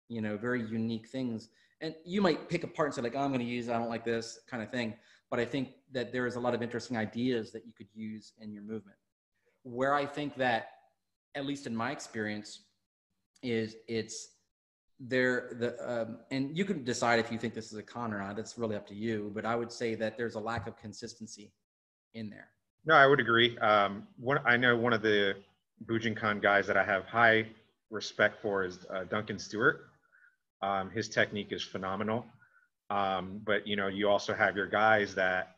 you know, very unique things. And you might pick apart and say like, oh, I'm going to use, I don't like this kind of thing. But I think that there is a lot of interesting ideas that you could use in your movement. Where I think that, at least in my experience, is it's there, and you can decide if you think this is a con or not, that's really up to you. But I would say that there's a lack of consistency in there. No, I would agree. I know one of the Bujinkan guys that I have high respect for is Duncan Stewart. His technique is phenomenal. But you know, you also have your guys that,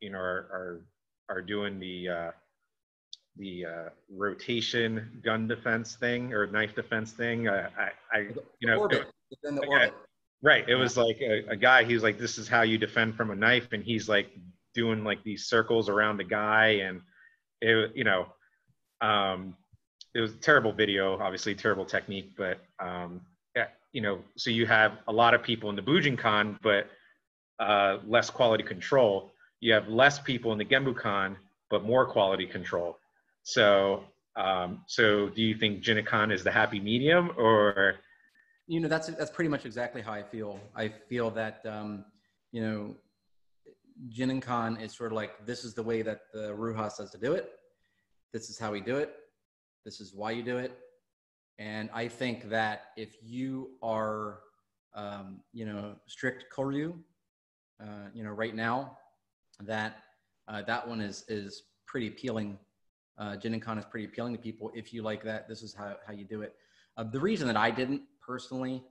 you know, are doing the rotation gun defense thing or knife defense thing. You know, orbit. It's in the orbit. Right. It was like a guy. He's like, this is how you defend from a knife, and he's like doing like these circles around the guy, and it, you know, it was a terrible video, obviously terrible technique, but yeah, you know, so you have a lot of people in the Bujinkan, but less quality control. You have less people in the Genbukan, but more quality control. So, so do you think Jinenkan is the happy medium, or? You know, that's pretty much exactly how I feel. I feel that, you know, Jinenkan is sort of like, this is the way that the Ruha says to do it. This is how we do it. This is why you do it. And I think that if you are, you know, strict Koryu, you know, right now, that that one is pretty appealing. Jinenkan is pretty appealing to people. If you like that, this is how you do it. The reason that I didn't personally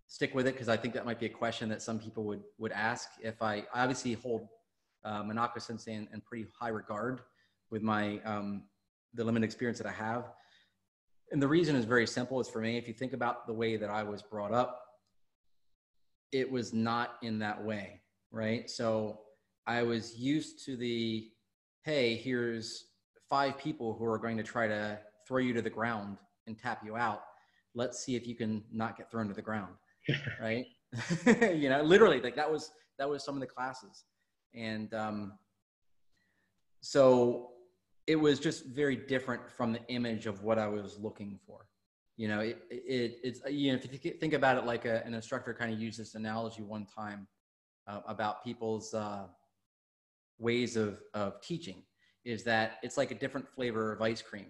stick with it, because I think that might be a question that some people would ask. If I obviously hold Manaka Sensei in pretty high regard with my the limited experience that I have. And the reason is very simple. Is for me, if you think about the way that I was brought up, it was not in that way, right? So I was used to the, hey, here's 5 people who are going to try to throw you to the ground and tap you out. Let's see if you can not get thrown to the ground, right? You know, literally, like that was some of the classes. And so it was just very different from the image of what I was looking for. You know, it's, you know, if you think about it, like an instructor kind of used this analogy one time about people's ways of teaching, is that it's like a different flavor of ice cream.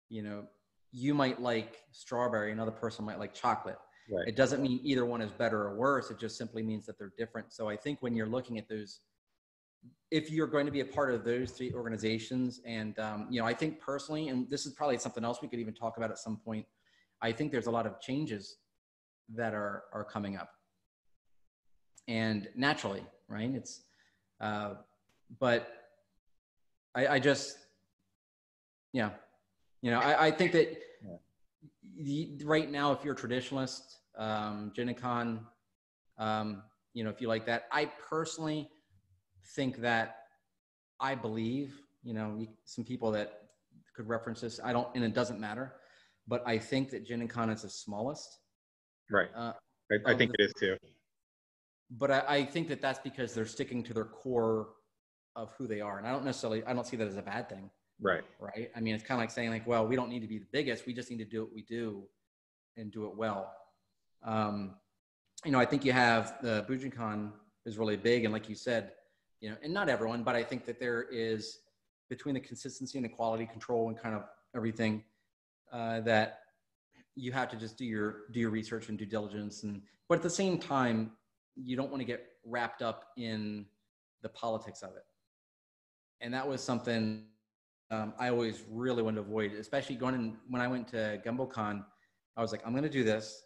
You know, you might like strawberry, another person might like chocolate. Right. It doesn't mean either one is better or worse. It just simply means that they're different. So I think when you're looking at those, if you're going to be a part of those 3 organizations, and you know, I think personally, and this is probably something else we could even talk about at some point, I think there's a lot of changes that are coming up, and naturally, right? It's, but I just, yeah, you know, I think that right now, if you're a traditionalist, Jinenkan, you know, if you like that. I personally think that I believe, you know, some people that could reference this, I don't, and it doesn't matter, but I think that Jinenkan is the smallest. Right. I think it is too. But I think that that's because they're sticking to their core of who they are. And I don't see that as a bad thing. Right. Right. I mean, it's kind of like saying like, well, we don't need to be the biggest. We just need to do what we do and do it well. You know, I think you have the Bujinkan is really big. And like you said, you know, and not everyone, but I think that there is between the consistency and the quality control and kind of everything that you have to just do your research and due diligence. But at the same time, you don't want to get wrapped up in the politics of it. And that was something I always really wanted to avoid, especially when I went to Genbukan. I was like, I'm going to do this.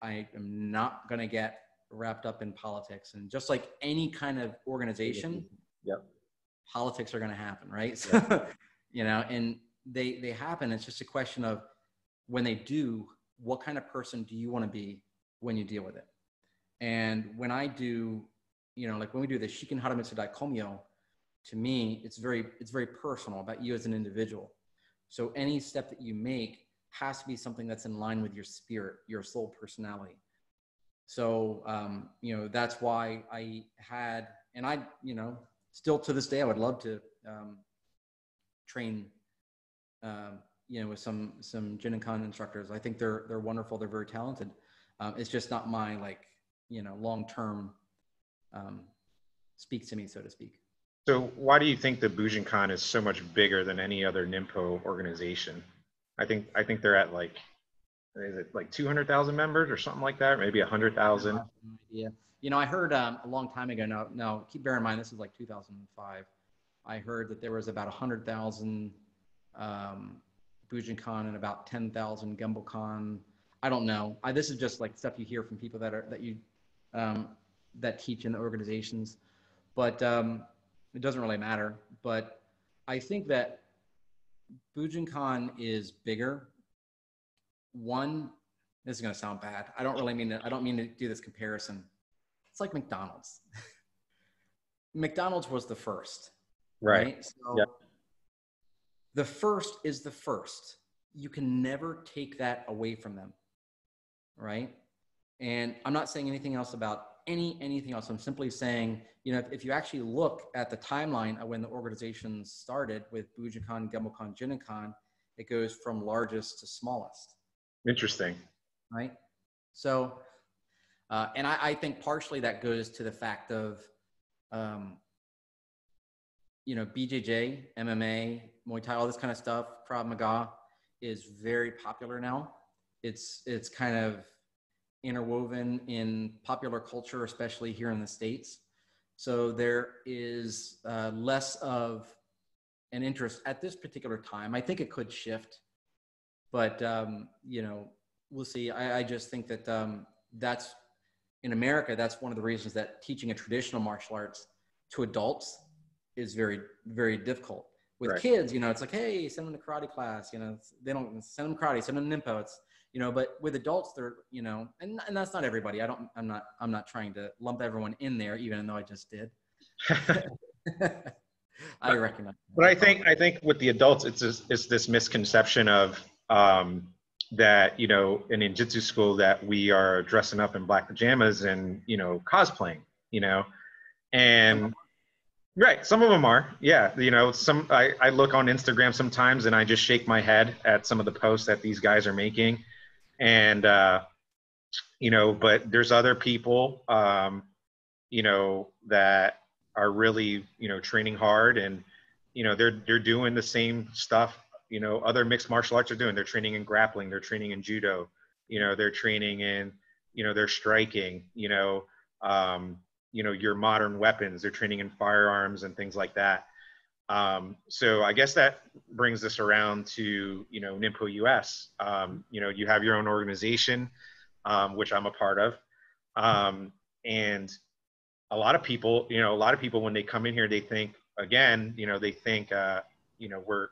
I am not going to get wrapped up in politics. And just like any kind of organization, yep, politics are going to happen, right? So, yep. You know, and they happen. It's just a question of when they do, what kind of person do you want to be when you deal with it? And when I do, you know, like when we do the Shiken Haramitsu Daikomyo, to me, it's very personal about you as an individual. So any step that you make has to be something that's in line with your spirit, your soul personality. So, you know, that's why I had, and I, you know, still to this day, I would love to train, you know, with some Jinenkan instructors. I think they're wonderful. They're very talented. It's just not my, like, you know, long-term speak to me, so to speak. So why do you think the Bujinkan is so much bigger than any other Ninpo organization? I think they're at like, is it like 200,000 members or something like that? Maybe 100,000. Yeah. You know, I heard a long time ago. Now keep bear in mind, this is like 2005. I heard that there was about 100,000 Bujinkan and about 10,000 Genbukan. I don't know. This is just like stuff you hear from people that teach in the organizations, but it doesn't really matter. But I think that Bujinkan is bigger. One, this is going to sound bad. I don't mean to do this comparison. It's like McDonald's. McDonald's was the first, right? So yeah. The first is the first. You can never take that away from them, right? And I'm not saying anything else about anything else. I'm simply saying, you know, if you actually look at the timeline of when the organization started with Bujinkan, Genbukan, Jinenkan, it goes from largest to smallest. Interesting. Right? So, and I think partially that goes to the fact of, you know, BJJ, MMA, Muay Thai, all this kind of stuff, Krav Maga is very popular now. It's kind of interwoven in popular culture, especially here in the States. So there is less of an interest at this particular time. I think it could shift, but you know, we'll see. I just think that that's in America. That's one of the reasons that teaching a traditional martial arts to adults is very, very difficult. With kids, you know, it's like, hey, send them to karate class. You know, they don't send them karate, send them Ninpo. It's, you know, but with adults, they're, you know, and that's not everybody. I'm not trying to lump everyone in there, even though I just did. I recognize. But I think with the adults, it's this misconception of that, you know, in ninjutsu school that we are dressing up in black pajamas and, you know, cosplaying, you know, and right, some of them are, yeah, you know, I look on Instagram sometimes and I just shake my head at some of the posts that these guys are making. And, you know, but there's other people, you know, that are really, you know, training hard and, you know, they're doing the same stuff, you know, other mixed martial arts are doing. They're training in grappling, they're training in judo, you know, they're training in, you know, they're striking, you know, your modern weapons, they're training in firearms and things like that. So I guess that brings us around to, you know, Ninpo US. You know, you have your own organization, which I'm a part of. And a lot of people, when they come in here, they think, again, you know, they think, you know,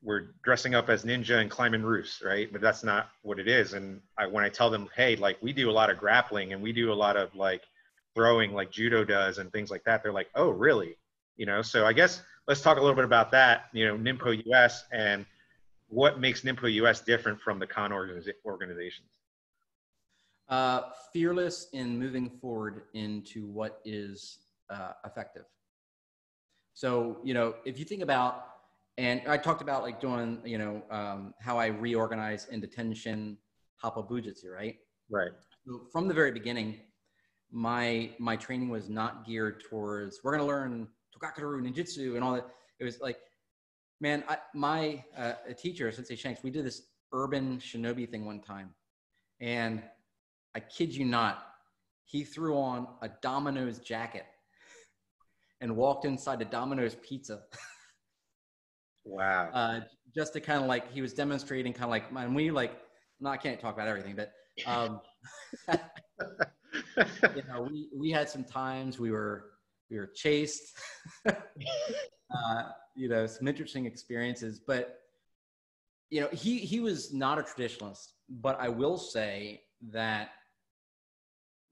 we're dressing up as ninja and climbing roofs, right? But that's not what it is. And when I tell them, hey, like we do a lot of grappling and we do a lot of like throwing like judo does and things like that, they're like, oh, really? You know, so I guess let's talk a little bit about that, you know, Ninpo US and what makes Ninpo US different from the con organizations. Fearless in moving forward into what is effective. So, you know, if you think about, and I talked about like doing, you know, how I reorganize into Tenshin, Happo Bujitsu, right? Right. So from the very beginning, my training was not geared towards, we're going to learn Tokakuru, Ninjutsu and all that. It was like, man, my teacher, Sensei Shanks, we did this urban shinobi thing one time. And I kid you not, he threw on a Domino's jacket and walked inside a Domino's pizza. Wow. Just to kind of like, he was demonstrating kind of like, and we like, no, I can't talk about everything, but you know, we had some times we were chased, you know, some interesting experiences, but you know, he was not a traditionalist, but I will say that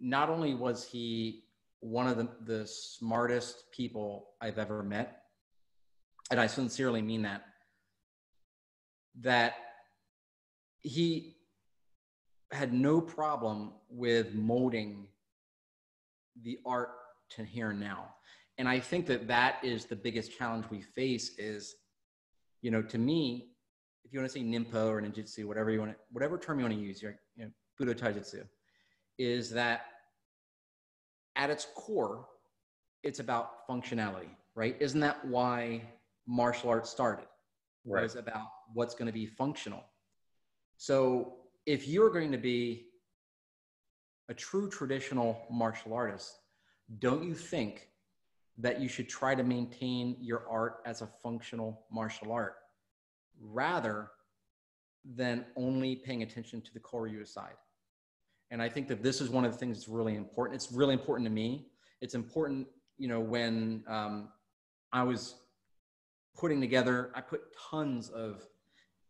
not only was he one of the smartest people I've ever met, and I sincerely mean that he had no problem with molding the art to here and now. And I think that is the biggest challenge we face is, you know, to me, if you want to say Ninpo or Ninjutsu, whatever term you want to use, you know, Budo Taijutsu, is that at its core, it's about functionality, right? Isn't that why martial arts started? Right. It was about what's going to be functional. So if you're going to be a true traditional martial artist, don't you think that you should try to maintain your art as a functional martial art rather than only paying attention to the Koryu side? And I think that this is one of the things that's really important. It's really important to me. It's important, you know, when I was putting together, I put tons of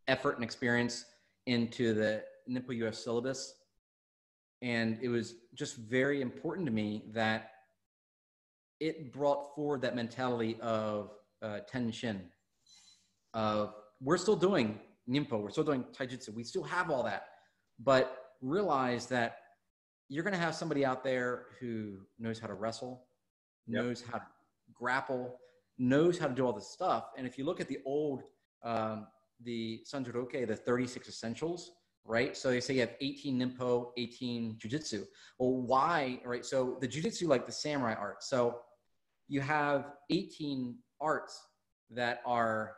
effort and experience into the Ninpo US syllabus. And it was just very important to me that it brought forward that mentality of Tenshin, of we're still doing Ninpo, we're still doing Taijutsu, we still have all that, but realize that you're going to have somebody out there who knows how to wrestle, knows how to grapple, knows how to do all this stuff. And if you look at the old, the Sanjuroke, the 36 essentials, right? So they say you have 18 Ninpo, 18 Jujitsu. Well, why, right? So the Jujitsu, like the samurai art. So you have 18 arts that are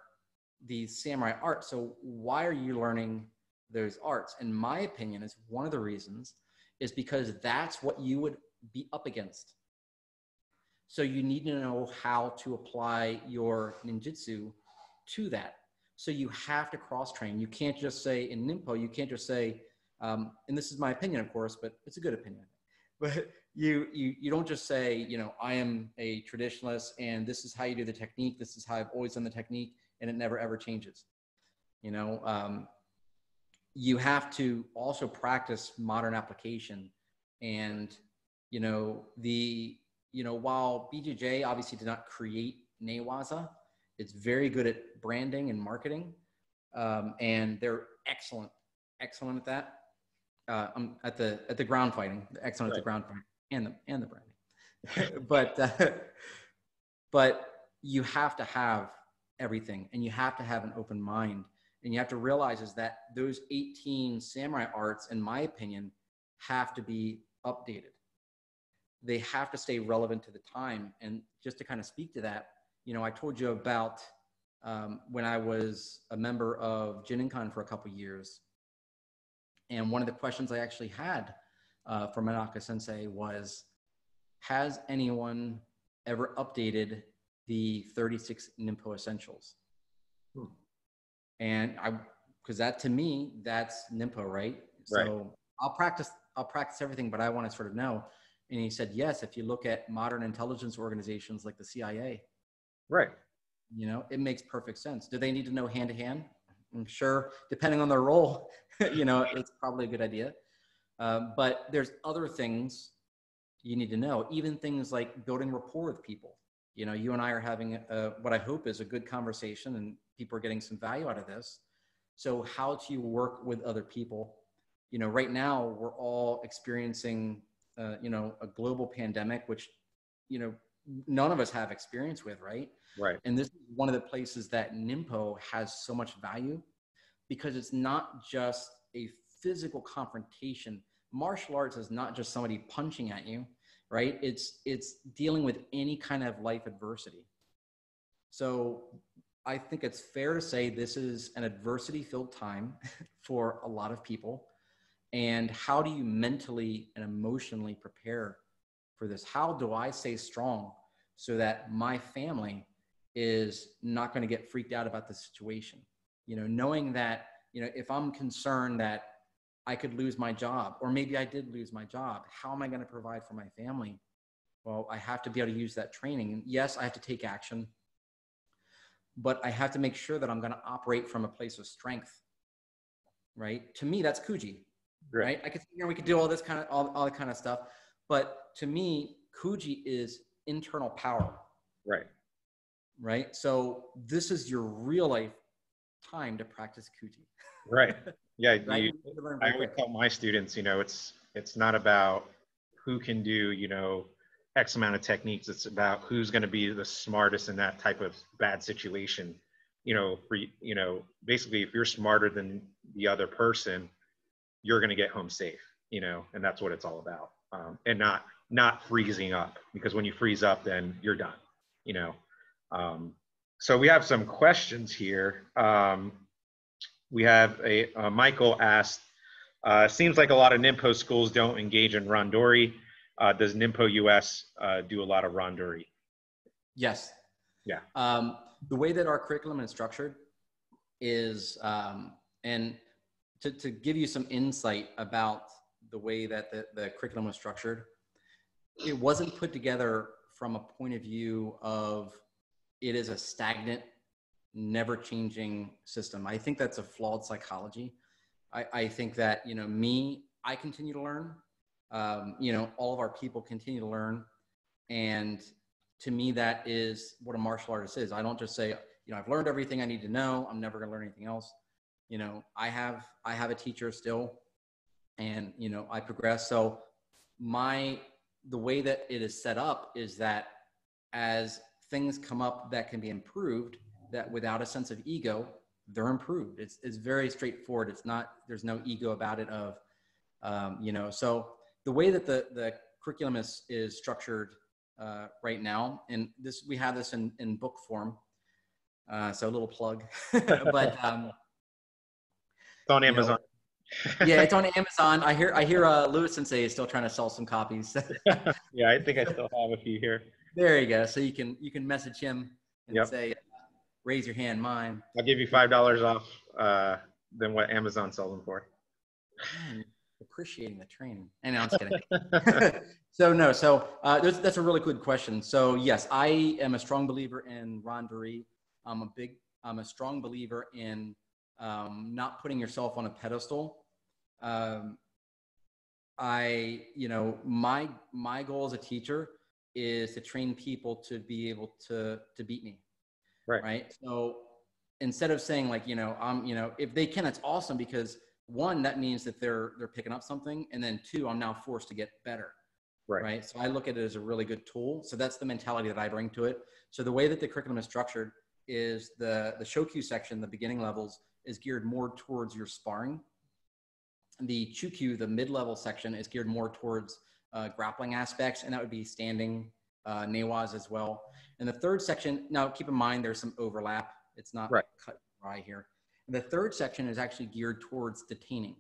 the samurai art. So why are you learning those arts? In my opinion, is one of the reasons is because that's what you would be up against. So you need to know how to apply your ninjutsu to that. So you have to cross-train. You can't just say in Ninpo, you can't just say, and this is my opinion, of course, but it's a good opinion. But you don't just say, you know, I am a traditionalist and this is how you do the technique. This is how I've always done the technique and it never ever changes. You know, you have to also practice modern application. And, you know, while BJJ obviously did not create Newaza, it's very good at branding and marketing. And they're excellent at that. At the ground fighting, excellent at the ground fighting and the branding. But you have to have everything, and you have to have an open mind, and you have to realize is that those 18 samurai arts, in my opinion, have to be updated. They have to stay relevant to the time. And just to kind of speak to that, you know, I told you about when I was a member of Jinenkan for a couple of years. And one of the questions I actually had for Manaka Sensei was, has anyone ever updated the 36 Ninpo essentials? And because that to me, that's Ninpo, right? So I'll practice everything, but I want to sort of know. And he said, yes, if you look at modern intelligence organizations like the CIA. Right. You know, it makes perfect sense. Do they need to know hand to hand? I'm sure, depending on their role, you know, it's probably a good idea. But there's other things you need to know, even things like building rapport with people. You know, you and I are having what I hope is a good conversation, and people are getting some value out of this. So how do you work with other people? You know, right now we're all experiencing, you know, a global pandemic, which, you know, none of us have experience with, right? Right. And this is one of the places that Ninpo has so much value, because it's not just a physical confrontation. Martial arts is not just somebody punching at you, right? It's dealing with any kind of life adversity. So I think it's fair to say this is an adversity-filled time for a lot of people. And how do you mentally and emotionally prepare for this? How do I stay strong so that my family is not going to get freaked out about the situation? You know, knowing that, you know, if I'm concerned that I could lose my job, or maybe I did lose my job, how am I going to provide for my family? Well, I have to be able to use that training. And yes, I have to take action, but I have to make sure that I'm going to operate from a place of strength, right? To me, that's Kuji, right? I could, you know, we could do all this kind of, all that kind of stuff. But to me, Kuji is internal power. Right. Right. So this is your real life time to practice Kuji. Right. Yeah. Right? I would tell my students, you know, it's not about who can do, you know, X amount of techniques. It's about who's going to be the smartest in that type of bad situation. You know, you know, basically, if you're smarter than the other person, you're going to get home safe, you know, and that's what it's all about. And not freezing up, because when you freeze up, then you're done, you know. So we have some questions here. We have Michael asked, seems like a lot of Ninpo schools don't engage in randori. Does Ninpo US do a lot of randori? Yes. Yeah. The way that our curriculum is structured is, and to give you some insight about the way that the curriculum was structured, it wasn't put together from a point of view of it is a stagnant, never changing system. I think that's a flawed psychology. I think that, you know, I continue to learn, you know, all of our people continue to learn. And to me, that is what a martial artist is. I don't just say, you know, I've learned everything I need to know, I'm never gonna learn anything else. You know, I have a teacher still, and, you know, I progress. So the way that it is set up is that as things come up that can be improved, that without a sense of ego, they're improved. It's very straightforward. It's not, there's no ego about it of, you know, so the way that the curriculum is structured right now, and this, we have this in book form. So a little plug, but it's on Amazon. Know, yeah, it's on Amazon. I hear Louis Sensei is still trying to sell some copies. Yeah, I think I still have a few here. There you go. So you can message him and Yep. say, raise your hand, mine. I'll give you $5 off than what Amazon sells them for. Man, appreciating the training. And no, I'm just kidding. So that's a really good question. So yes, I am a strong believer in randori. I'm a strong believer in not putting yourself on a pedestal. You know, my goal as a teacher is to train people to be able to beat me. Right. So instead of saying like, you know, you know, if they can, it's awesome, because one, that means that they're picking up something. And then two, I'm now forced to get better. Right. So I look at it as a really good tool. So that's the mentality that I bring to it. So the way that the curriculum is structured is the Shokyu section, the beginning levels, is geared more towards your sparring. The Chukyu, the mid-level section, is geared more towards grappling aspects, and that would be standing, newas as well. And the third section, now keep in mind there's some overlap. It's not cut dry here. And the third section is actually geared towards detaining.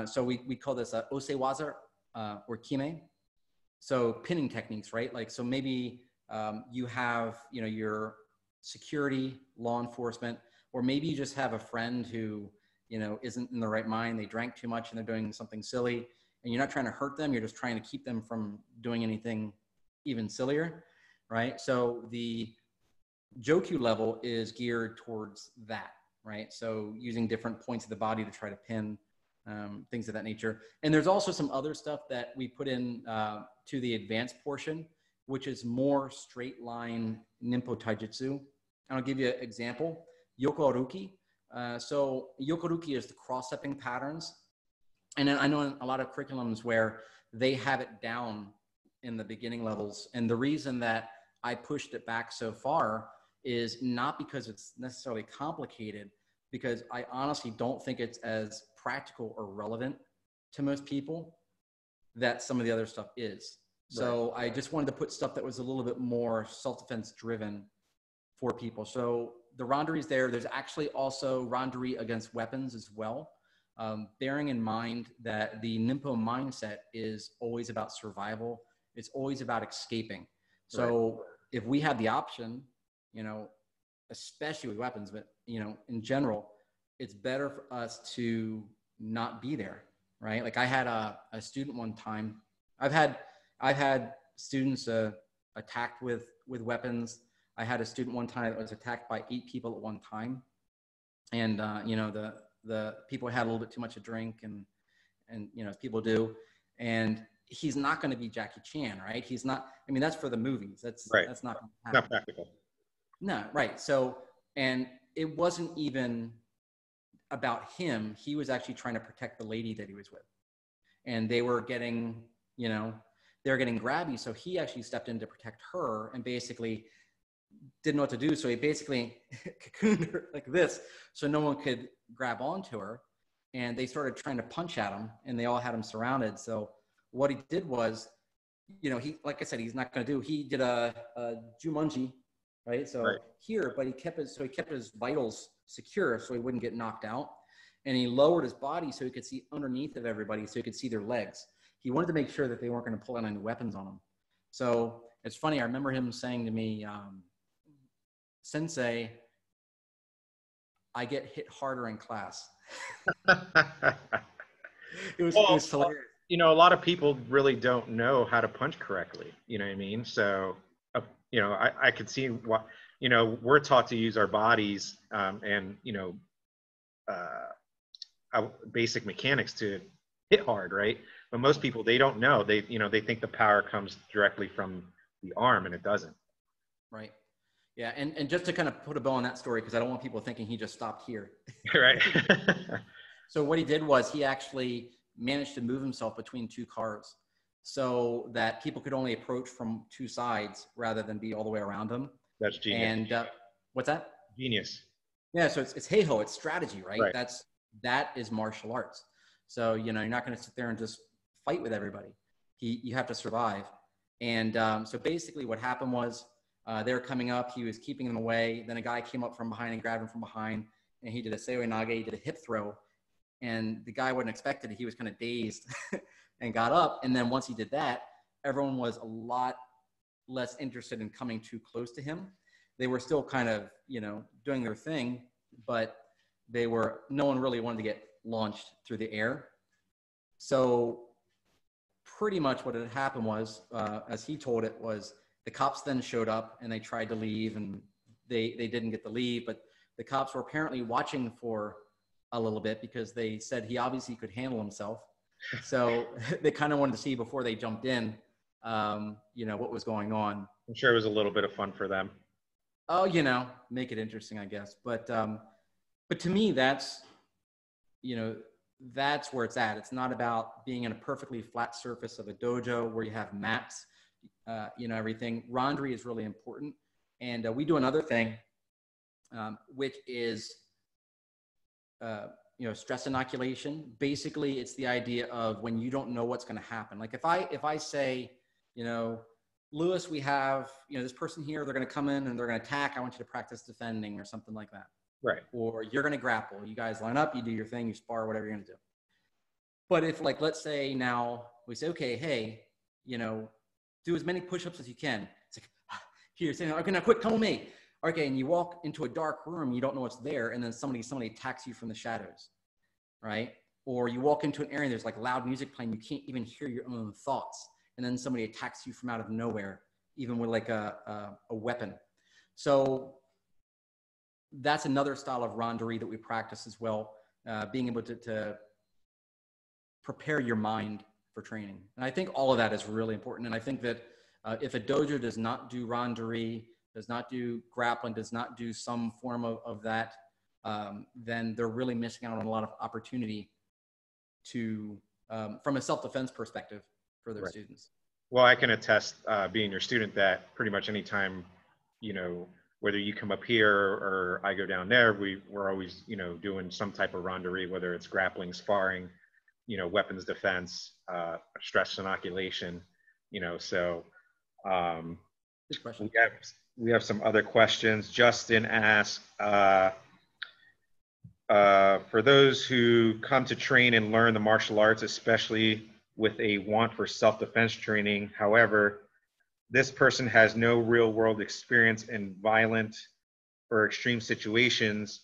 So we call this osewaza or kime. So pinning techniques, right? Like, so maybe you have, you know, your security, law enforcement, or maybe you just have a friend who, you know, isn't in the right mind. They drank too much and they're doing something silly, and you're not trying to hurt them. You're just trying to keep them from doing anything even sillier, right? So the Joku level is geared towards that, right? So using different points of the body to try to pin, things of that nature. And there's also some other stuff that we put in to the advanced portion, which is more straight line Ninpo Taijutsu. And I'll give you an example. Yoko Aruki. So Yoko Aruki is the cross-stepping patterns. And then I know in a lot of curriculums where they have it down in the beginning levels. And the reason that I pushed it back so far is not because it's necessarily complicated, because I honestly don't think it's as practical or relevant to most people that some of the other stuff is. So I just wanted to put stuff that was a little bit more self-defense driven for people. So the Randori is there. There's actually also Randori against weapons as well. Bearing in mind that the Ninpo mindset is always about survival. It's always about escaping. So if we have the option, you know, especially with weapons, but, you know, in general, it's better for us to not be there, right? Like I had a student one time. I've had students attacked with weapons. I had a student one time that was attacked by 8 people at one time. And, you know, the people had a little bit too much to drink and, you know, as people do. And he's not going to be Jackie Chan, right? He's not, I mean, that's for the movies. That's not gonna happen. Not practical. No, right. So, and it wasn't even about him. He was actually trying to protect the lady that he was with. And they were getting, you know, they were getting grabby. So he actually stepped in to protect her and basically didn't know what to do. So he basically cocooned her like this so no one could grab onto her. And they started trying to punch at him and they all had him surrounded. So what he did was, you know, he, like I said, he's not going to do, he did a Jumanji, right? So here, but he kept his vitals secure so he wouldn't get knocked out. And he lowered his body so he could see underneath of everybody, so he could see their legs. He wanted to make sure that they weren't going to pull out any weapons on him. So it's funny. I remember him saying to me, Sensei, I get hit harder in class. It was hilarious. You know, a lot of people really don't know how to punch correctly. You know what I mean? So, you know, I could see what, you know, we're taught to use our bodies and, you know, basic mechanics to hit hard, right? But most people, they don't know. They, you know, they think the power comes directly from the arm, and it doesn't. Right. Yeah. And just to kind of put a bow on that story, because I don't want people thinking he just stopped here. Right. So what he did was he actually managed to move himself between 2 cars so that people could only approach from 2 sides rather than be all the way around him. That's genius. And what's that? Genius. Yeah. So it's hey-ho, it's strategy, right? That is martial arts. So, you know, you're not going to sit there and just fight with everybody. You have to survive. And so basically what happened was they were coming up. He was keeping them away. Then a guy came up from behind and grabbed him from behind. And he did a seoi nage. He did a hip throw. And the guy wasn't expected it. He was kind of dazed and got up. And then once he did that, everyone was a lot less interested in coming too close to him. They were still kind of, you know, doing their thing, but no one really wanted to get launched through the air. So pretty much what had happened was, as he told it, was the cops then showed up and they tried to leave and they didn't get to leave, but the cops were apparently watching for a little bit because they said he obviously could handle himself. So they kind of wanted to see before they jumped in, you know, what was going on. I'm sure it was a little bit of fun for them. Oh, you know, make it interesting, I guess. But to me, that's, you know, that's where it's at. It's not about being in a perfectly flat surface of a dojo where you have mats, you know, everything. Randori is really important. And we do another thing, which is, you know, stress inoculation. Basically, it's the idea of when you don't know what's going to happen. Like if I say, you know, Lewis, we have, you know, this person here, they're going to come in and they're going to attack. I want you to practice defending or something like that. Right. Or you're going to grapple. You guys line up, you do your thing, you spar, whatever you're going to do. But if, like, let's say now we say, okay, hey, you know, do as many push-ups as you can. It's like, here, you're saying, okay, now quick, come with me. Okay, and you walk into a dark room, you don't know what's there, and then somebody attacks you from the shadows, right? Or you walk into an area and there's like loud music playing, you can't even hear your own thoughts, and then somebody attacks you from out of nowhere, even with like a weapon. So that's another style of randori that we practice as well, being able to prepare your mind for training. And I think all of that is really important. And I think that if a dojo does not do randori, does not do grappling, does not do some form of that, then they're really missing out on a lot of opportunity to, from a self-defense perspective for their students. Well, I can attest, being your student, that pretty much anytime, you know, whether you come up here or I go down there, we're always, you know, doing some type of randori, whether it's grappling, sparring, you know, weapons defense, stress inoculation, you know, so Good question. we have some other questions. Justin asked, for those who come to train and learn the martial arts, especially with a want for self-defense training, however, this person has no real-world experience in violent or extreme situations.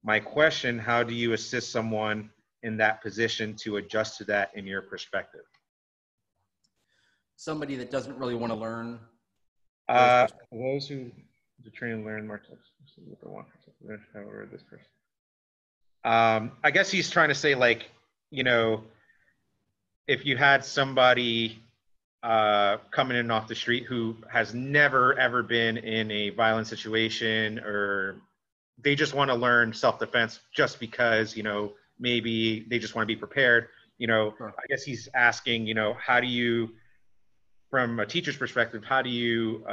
My question, how do you assist someone in that position to adjust to that in your perspective? Somebody that doesn't really want to learn. Those who train and learn martial arts, however, this person. I guess he's trying to say, like, you know, if you had somebody coming in off the street who has never ever been in a violent situation, or they just want to learn self-defense just because, you know, maybe they just want to be prepared, you know, sure. I guess he's asking, you know, how do you, from a teacher's perspective, how do you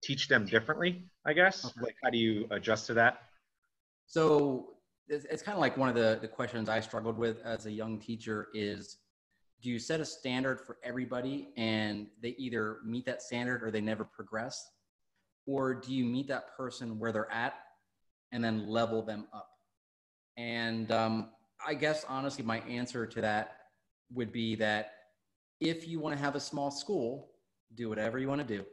teach them differently, I guess? Okay. Like, how do you adjust to that? So it's kind of like one of the questions I struggled with as a young teacher is, do you set a standard for everybody and they either meet that standard or they never progress? Or do you meet that person where they're at and then level them up? And I guess, honestly, my answer to that would be that if you want to have a small school, do whatever you want to do.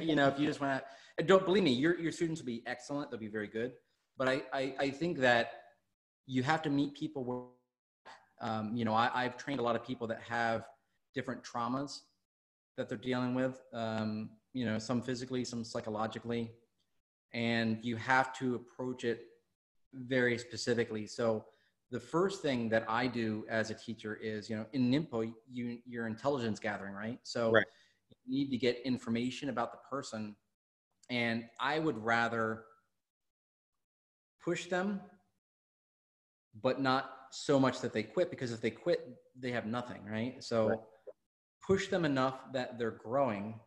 You know, if you just want to, don't believe me, your students will be excellent. They'll be very good. But I think that you have to meet people where, you know, I've trained a lot of people that have different traumas that they're dealing with, you know, some physically, some psychologically, and you have to approach it very specifically. So the first thing that I do as a teacher is, you know, in Ninpo, you're intelligence gathering, right? So right. You need to get information about the person, and I would rather push them, but not so much that they quit, because if they quit, they have nothing, right? So right. Push them enough that they're growing,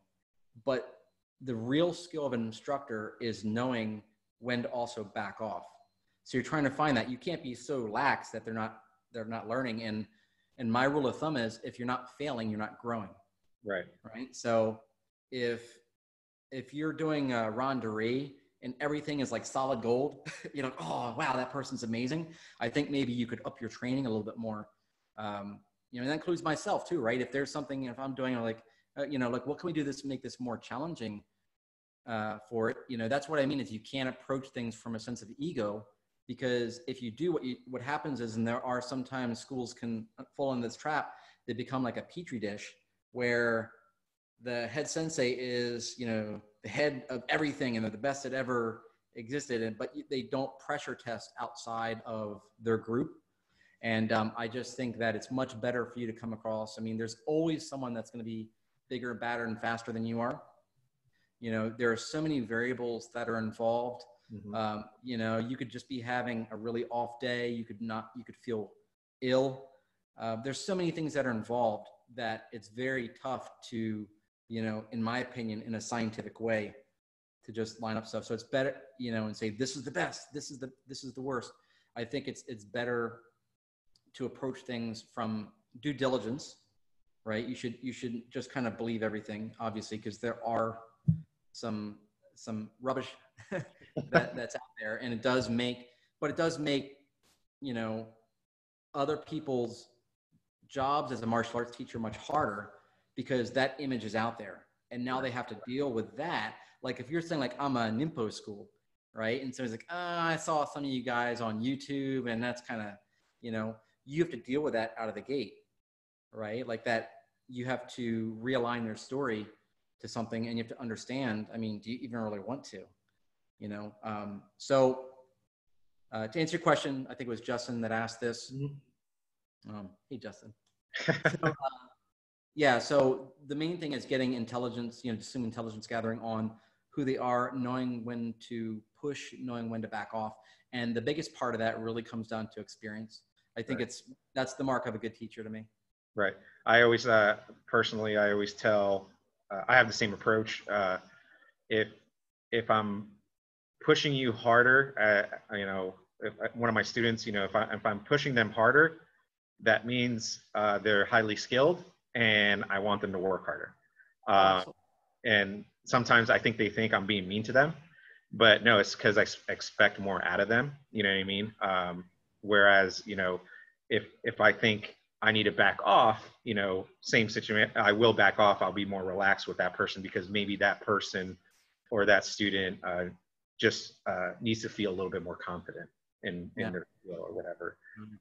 but the real skill of an instructor is knowing when to also back off. So you're trying to find that. You can't be so lax that they're not learning. And my rule of thumb is, if you're not failing, you're not growing. Right. Right. So if you're doing a randori and everything is like solid gold, you know, oh, wow, that person's amazing. I think maybe you could up your training a little bit more. You know, and that includes myself too, right? If there's something, if I'm doing like, you know, like, what can we do this to make this more challenging for it? You know, that's what I mean is you can't approach things from a sense of ego, because if you do, what happens is, and there are sometimes schools can fall in this trap, they become like a petri dish where the head sensei is, you know, the head of everything and they're the best that ever existed, but they don't pressure test outside of their group. And I just think that it's much better for you to come across. I mean, there's always someone that's going to be bigger, badder, and faster than you are. You know, there are so many variables that are involved. Mm-hmm. You know, you could just be having a really off day. You could feel ill. There's so many things that are involved that it's very tough to, you know, in my opinion, in a scientific way, to just line up stuff. So it's better, you know, and say, this is the best, this is the worst. I think it's better to approach things from due diligence, right? You should just kind of believe everything, obviously, because there are some rubbish that's out there, and it does make, you know, other people's jobs as a martial arts teacher much harder, because that image is out there, and now they have to deal with that. Like if you're saying like, I'm a Ninpo school, right? And so it's like, I saw some of you guys on YouTube, and that's kind of, you know, you have to deal with that out of the gate, right? Like that, you have to realign their story to something, and you have to understand, I mean, do you even really want to? you know. To answer your question, I think it was Justin that asked this. Hey, Justin. So, yeah, so the main thing is getting intelligence, you know, just some intelligence gathering on who they are, knowing when to push, knowing when to back off. And the biggest part of that really comes down to experience. I think that's the mark of a good teacher to me. Right. I always, personally, I always tell, I have the same approach. If I'm pushing you harder, you know, if one of my students, you know, if I'm pushing them harder, that means they're highly skilled and I want them to work harder. And sometimes I think they think I'm being mean to them, but no, it's because I expect more out of them. You know what I mean? Whereas, you know, if I think I need to back off, you know, same situation, I will back off. I'll be more relaxed with that person because maybe that person or that student just needs to feel a little bit more confident in their skill or whatever.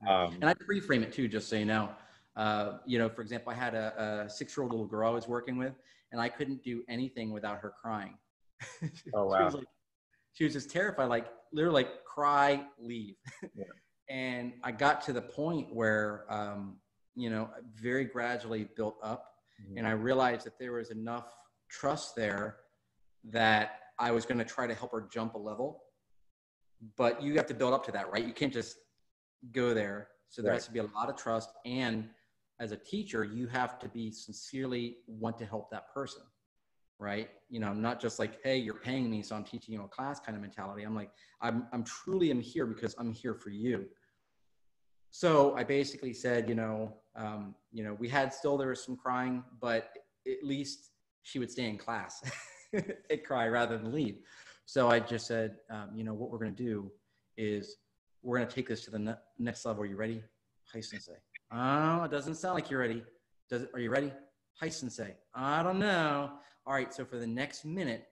And I pre-frame it too, just so you know. You know, for example, I had a 6-year-old little girl I was working with, and I couldn't do anything without her crying. Oh, wow. She was just terrified, like literally like cry, leave. Yeah. And I got to the point where, you know, very gradually built up. And I realized that there was enough trust there that I was going to try to help her jump a level. But you have to build up to that, right? You can't just go there. So there has to be a lot of trust. And as a teacher, you have to be sincerely want to help that person, right? You know, not just like, hey, you're paying me, so I'm teaching you a class kind of mentality. I'm like, I'm truly am here because I'm here for you. So I basically said, you know, we had there was some crying, but at least she would stay in class and cry rather than leave. So I just said, you know, what we're going to do is we're going to take this to the next level. Are you ready? Hi, sensei. Oh, it doesn't sound like you're ready. Are you ready? Hi, sensei. I don't know. All right. So for the next minute,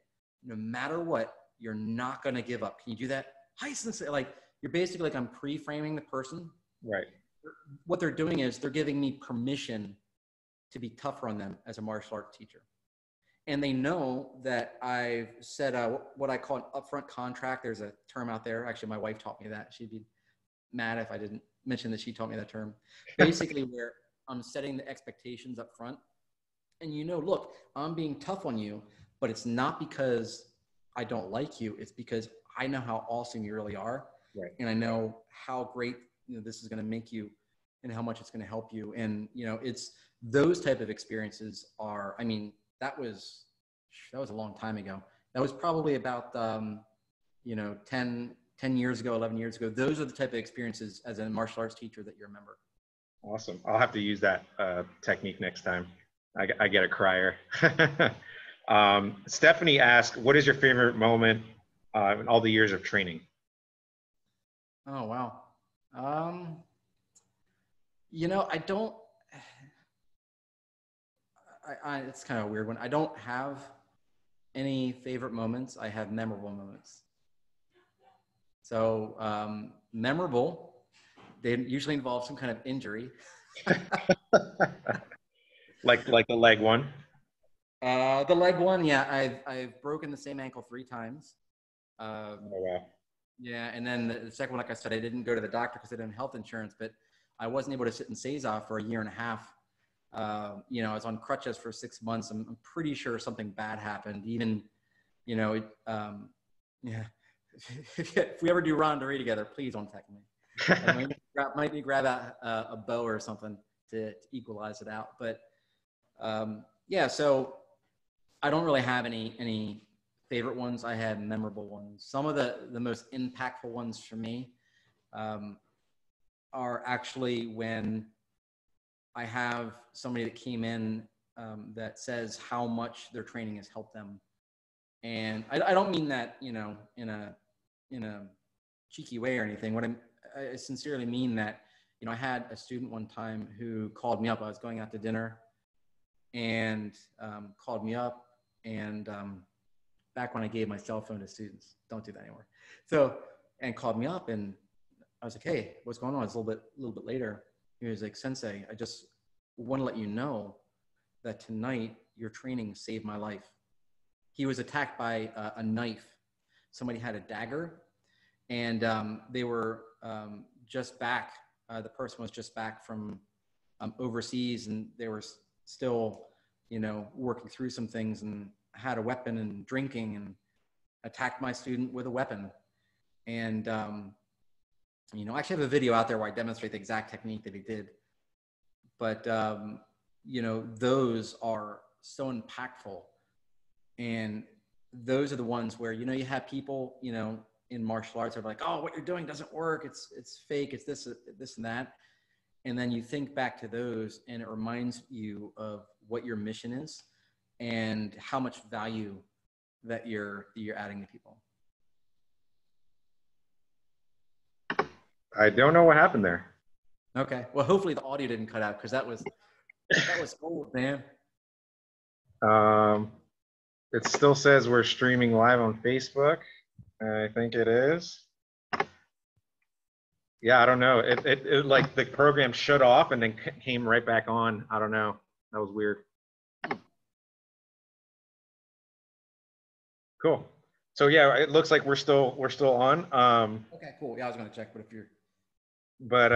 no matter what, you're not going to give up. Can you do that? Hi, sensei. Like, you're basically like, I'm pre-framing the person. Right. What they're doing is they're giving me permission to be tougher on them as a martial arts teacher. And they know that I've said what I call an upfront contract. There's a term out there. Actually, my wife taught me that. She'd be mad if I didn't mention that she taught me that term. Basically, where I'm setting the expectations up front. And you know, look, I'm being tough on you, but it's not because I don't like you. It's because I know how awesome you really are. Right. And I know how great this is going to make you and how much it's going to help you. And, you know, it's those type of experiences are, I mean, that was a long time ago. That was probably about, 10 years ago, 11 years ago. Those are the type of experiences as a martial arts teacher that you remember. Awesome. I'll have to use that technique next time I get a crier. Stephanie asked, what is your favorite moment in all the years of training? Oh, wow. You know, it's kind of a weird one. I don't have any favorite moments. I have memorable moments. So memorable, they usually involve some kind of injury. like the leg one? The leg one, yeah. I've broken the same ankle 3 times. Oh, wow. Yeah, and then the second one, like I said, I didn't go to the doctor because I didn't have health insurance, but I wasn't able to sit in Seiza for a year and a half. You know, I was on crutches for 6 months. I'm pretty sure something bad happened. Even, you know, yeah. If we ever do Rondery together, please don't text me. I might need to grab a bow or something to equalize it out. But yeah, so I don't really have any favorite ones. I have memorable ones. Some of the most impactful ones for me are actually when I have somebody that came in that says how much their training has helped them. And I don't mean that, you know, in a cheeky way or anything. I sincerely mean that, you know, I had a student one time who called me up. I was going out to dinner and called me up, and back when I gave my cell phone to students, don't do that anymore. So, and called me up, and I was like, hey, what's going on? It's a little bit later. He was like, Sensei, I just want to let you know that tonight your training saved my life. He was attacked by a knife somebody had a dagger, and they were just back. The person was just back from overseas, and they were still, working through some things, and had a weapon and drinking, and attacked my student with a weapon. And I actually have a video out there where I demonstrate the exact technique that he did. But those are so impactful, and those are the ones where you have people in martial arts are like, oh, what you're doing doesn't work, it's fake, it's this and that. And then you think back to those, and it reminds you of what your mission is and how much value that you're adding to people. I don't know what happened there. Okay, well, hopefully the audio didn't cut out, because that was old, man. It still says we're streaming live on Facebook. I think it is. Yeah, I don't know. It like the program shut off and then came right back on. I don't know. That was weird. Cool. So yeah, it looks like we're still on. Okay, cool. Yeah, I was gonna check, but if you're. But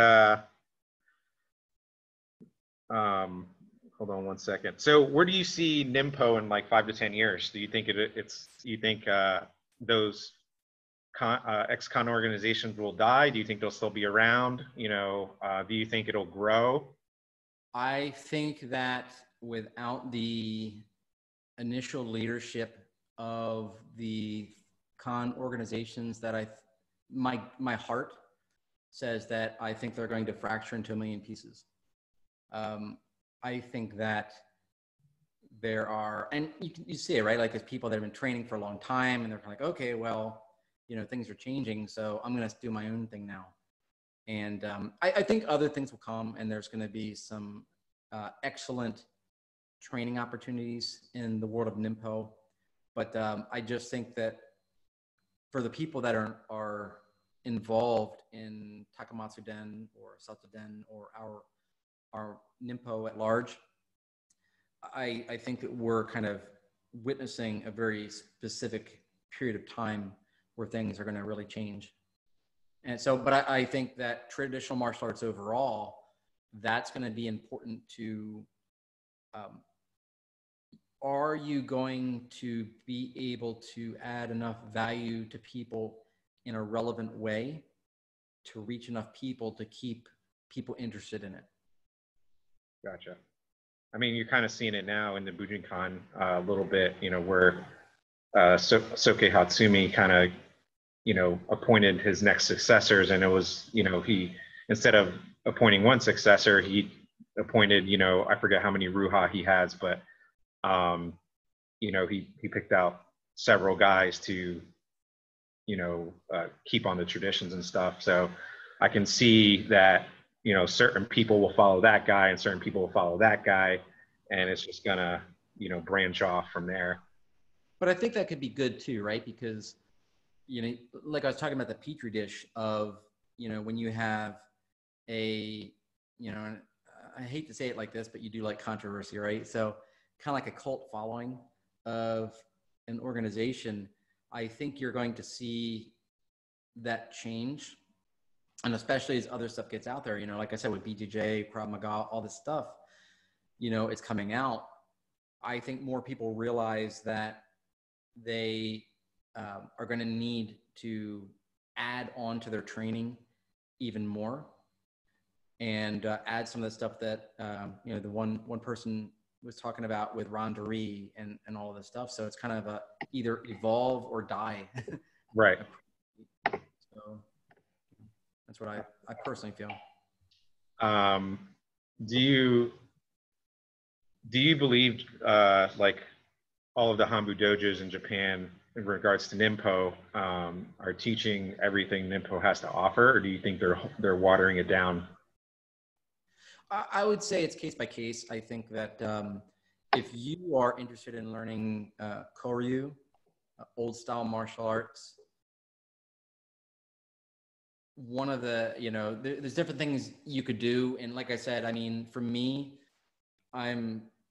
hold on one second. So where do you see Ninpo in like 5 to 10 years? Do you think those ex-con organizations will die? Do you think they'll still be around? Do you think it'll grow? I think that without the initial leadership of the con organizations, that my heart says that I think they're going to fracture into a million pieces. I think that there are, and you see it, right? Like, there's people that have been training for a long time, and they're like, okay, well, things are changing, so I'm going to do my own thing now. And I think other things will come, and there's going to be some excellent training opportunities in the world of Ninpo. But I just think that for the people that are involved in Takamatsu Den or Sato Den or our Ninpo at large, I think that we're kind of witnessing a very specific period of time where things are going to really change. And so, but I think that traditional martial arts overall, that's going to be important to, are you going to be able to add enough value to people in a relevant way to reach enough people to keep people interested in it? Gotcha. I mean, you're kind of seeing it now in the Bujinkan a little bit, where Soke Hatsumi kind of, appointed his next successors, and it was, he, instead of appointing one successor, he appointed, I forget how many Ruha he has, but, he picked out several guys to, keep on the traditions and stuff. So I can see that, certain people will follow that guy and certain people will follow that guy, and it's just gonna, branch off from there. But I think that could be good too, right? Because, like I was talking about the petri dish of, when you have a, and I hate to say it like this, but you do like controversy, right? So kind of like a cult following of an organization, I think you're going to see that change. And especially as other stuff gets out there, like I said, with BJJ, Krav Maga, all this stuff, it's coming out. I think more people realize that they are going to need to add on to their training even more, and add some of the stuff that, the one person was talking about with Ronderie and all of this stuff. So it's kind of a either evolve or die. Right. So that's what I personally feel. Do you believe like all of the Hanbu dojos in Japan in regards to Ninpo are teaching everything Ninpo has to offer, or do you think they're watering it down? I would say it's case by case. I think that if you are interested in learning Koryu, old style martial arts, one of the, there's different things you could do. And like I said, I mean, for me, I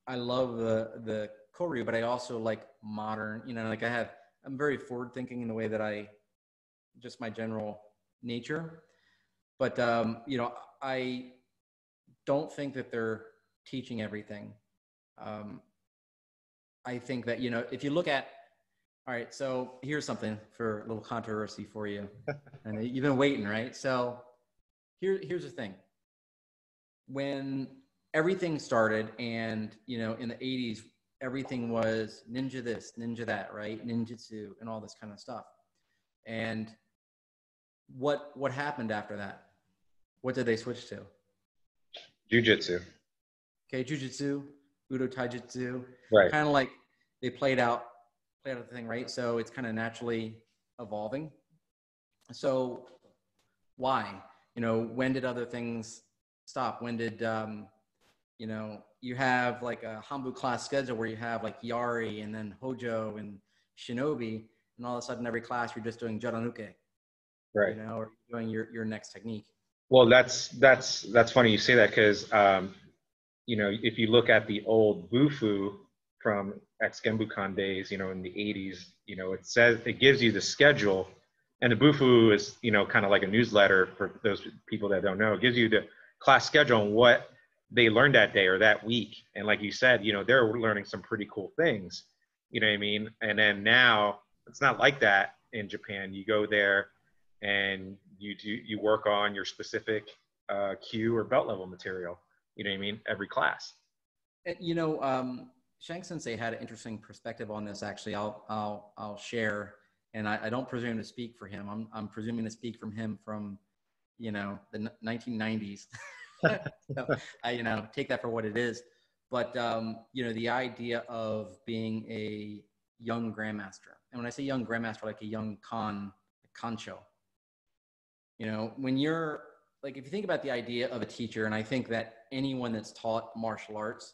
love the Koryu, but I also like modern, like I have I'm very forward thinking in the way that just my general nature. But, you know, I don't think that they're teaching everything. I think that, you know, if you look at, all right, so here's something for a little controversy for you. And you've been waiting, right? So here's the thing. When everything started and, you know, in the 80s, everything was ninja this, ninja that, right? Ninjutsu and all this kind of stuff. And what happened after that? What did they switch to? Jujitsu. Okay, Jujitsu, Udo Taijutsu. Right. Kind of like they played out the thing, right? So it's kind of naturally evolving. So why? You know, when did other things stop? When did, you know, you have like a Hanbu class schedule where you have like Yari and then Hojo and Shinobi, and all of a sudden every class you're just doing Jaranuke, right? You know, or doing your next technique. Well, that's funny you say that, because you know, if you look at the old Bufu from ex Genbukan days, you know, in the 80s, you know, it gives you the schedule, and the Bufu is, you know, kind of like a newsletter for those people that don't know. It gives you the class schedule and what they learned that day or that week. And like you said, you know, they're learning some pretty cool things, you know what I mean? And then now it's not like that in Japan. You go there and you work on your specific cue or belt level material, you know what I mean, every class. You know, Shank Sensei had an interesting perspective on this. Actually, I'll share, and I don't presume to speak for him. I'm presuming to speak from him from, you know, the 1990s. So I, you know, take that for what it is. But you know, the idea of being a young grandmaster, and when I say young grandmaster, like a young kancho. You know, when you're like, if you think about the idea of a teacher, and I think that anyone that's taught martial arts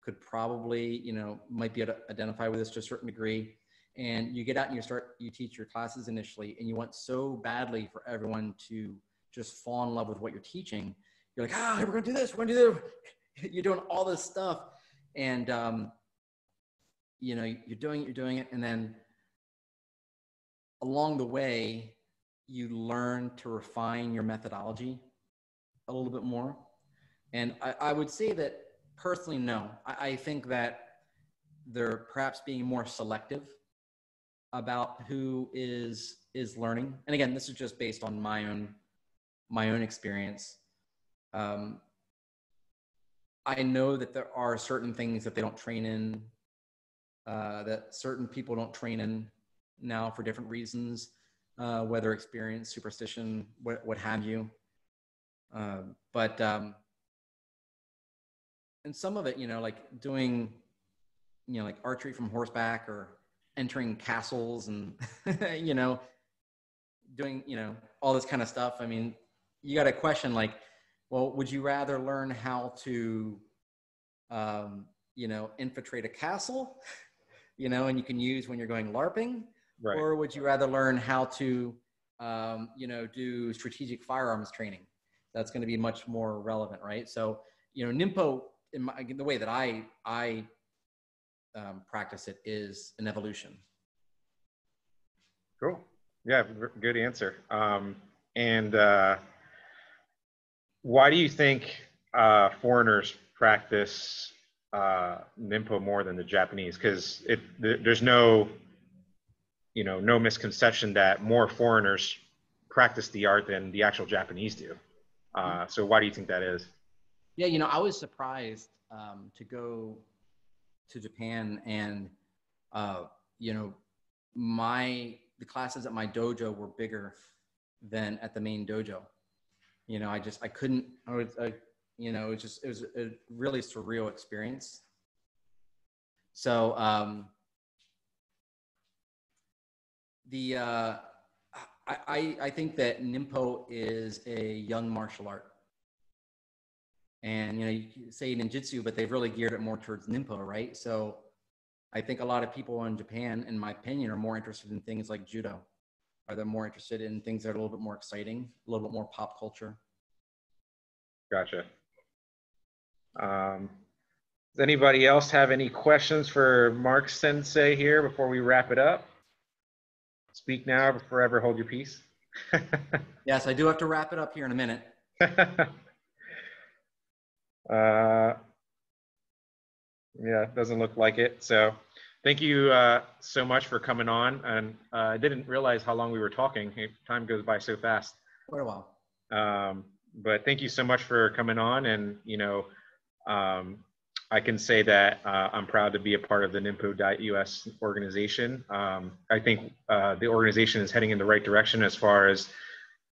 could probably, you know, might be able to identify with this to a certain degree. And you get out and you teach your classes initially, and you want so badly for everyone to just fall in love with what you're teaching. You're like, we're going to do this, we're going to do this. You're doing all this stuff. And, you know, you're doing it. And then along the way, you learn to refine your methodology a little bit more. And I would say that personally, no. I think that they're perhaps being more selective about who is learning. And again, this is just based on my own experience. I know that there are certain things that they don't train in, that certain people don't train in now for different reasons. Whether experience, superstition, what have you. But and some of it, you know, like doing, you know, like archery from horseback or entering castles and, you know, doing, you know, all this kind of stuff. I mean, you got a question like, well, would you rather learn how to, you know, infiltrate a castle, you know, and you can use when you're going LARPing? Right. Or would you rather learn how to, you know, do strategic firearms training? That's going to be much more relevant, right? So, you know, Ninpo, the way that I practice it is an evolution. Cool. Yeah, good answer. And why do you think foreigners practice Ninpo more than the Japanese? Because there's no, you know, no misconception that more foreigners practice the art than the actual Japanese do. So why do you think that is? Yeah, you know, I was surprised to go to Japan, and you know, the classes at my dojo were bigger than at the main dojo. You know, I couldn't. You know, it was a really surreal experience. So I think that Ninpo is a young martial art. And, you know, you say ninjutsu, but they've really geared it more towards Ninpo, right? So I think a lot of people in Japan, in my opinion, are more interested in things like judo. Are they more interested in things that are a little bit more exciting, a little bit more pop culture? Gotcha. Does anybody else have any questions for Mark Sensei here before we wrap it up? speak now or forever hold your peace? Yes, I do have to wrap it up here in a minute. Yeah, it doesn't look like it. So thank you so much for coming on. And I didn't realize how long we were talking. Time goes by so fast. Quite a while. But thank you so much for coming on. And, you know, I can say that I'm proud to be a part of the Ninpo.us organization. I think the organization is heading in the right direction as far as,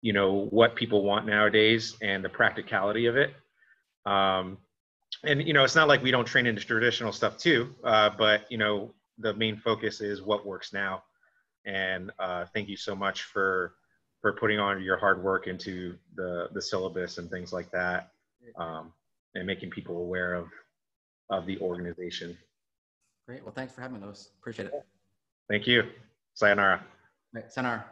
you know, what people want nowadays and the practicality of it. And, you know, it's not like we don't train into traditional stuff too, but, you know, the main focus is what works now. And thank you so much for putting on your hard work into the syllabus and things like that, and making people aware of the organization. Great. Well, thanks for having us. Appreciate it. Thank you. Sayonara. Right. Sayonara.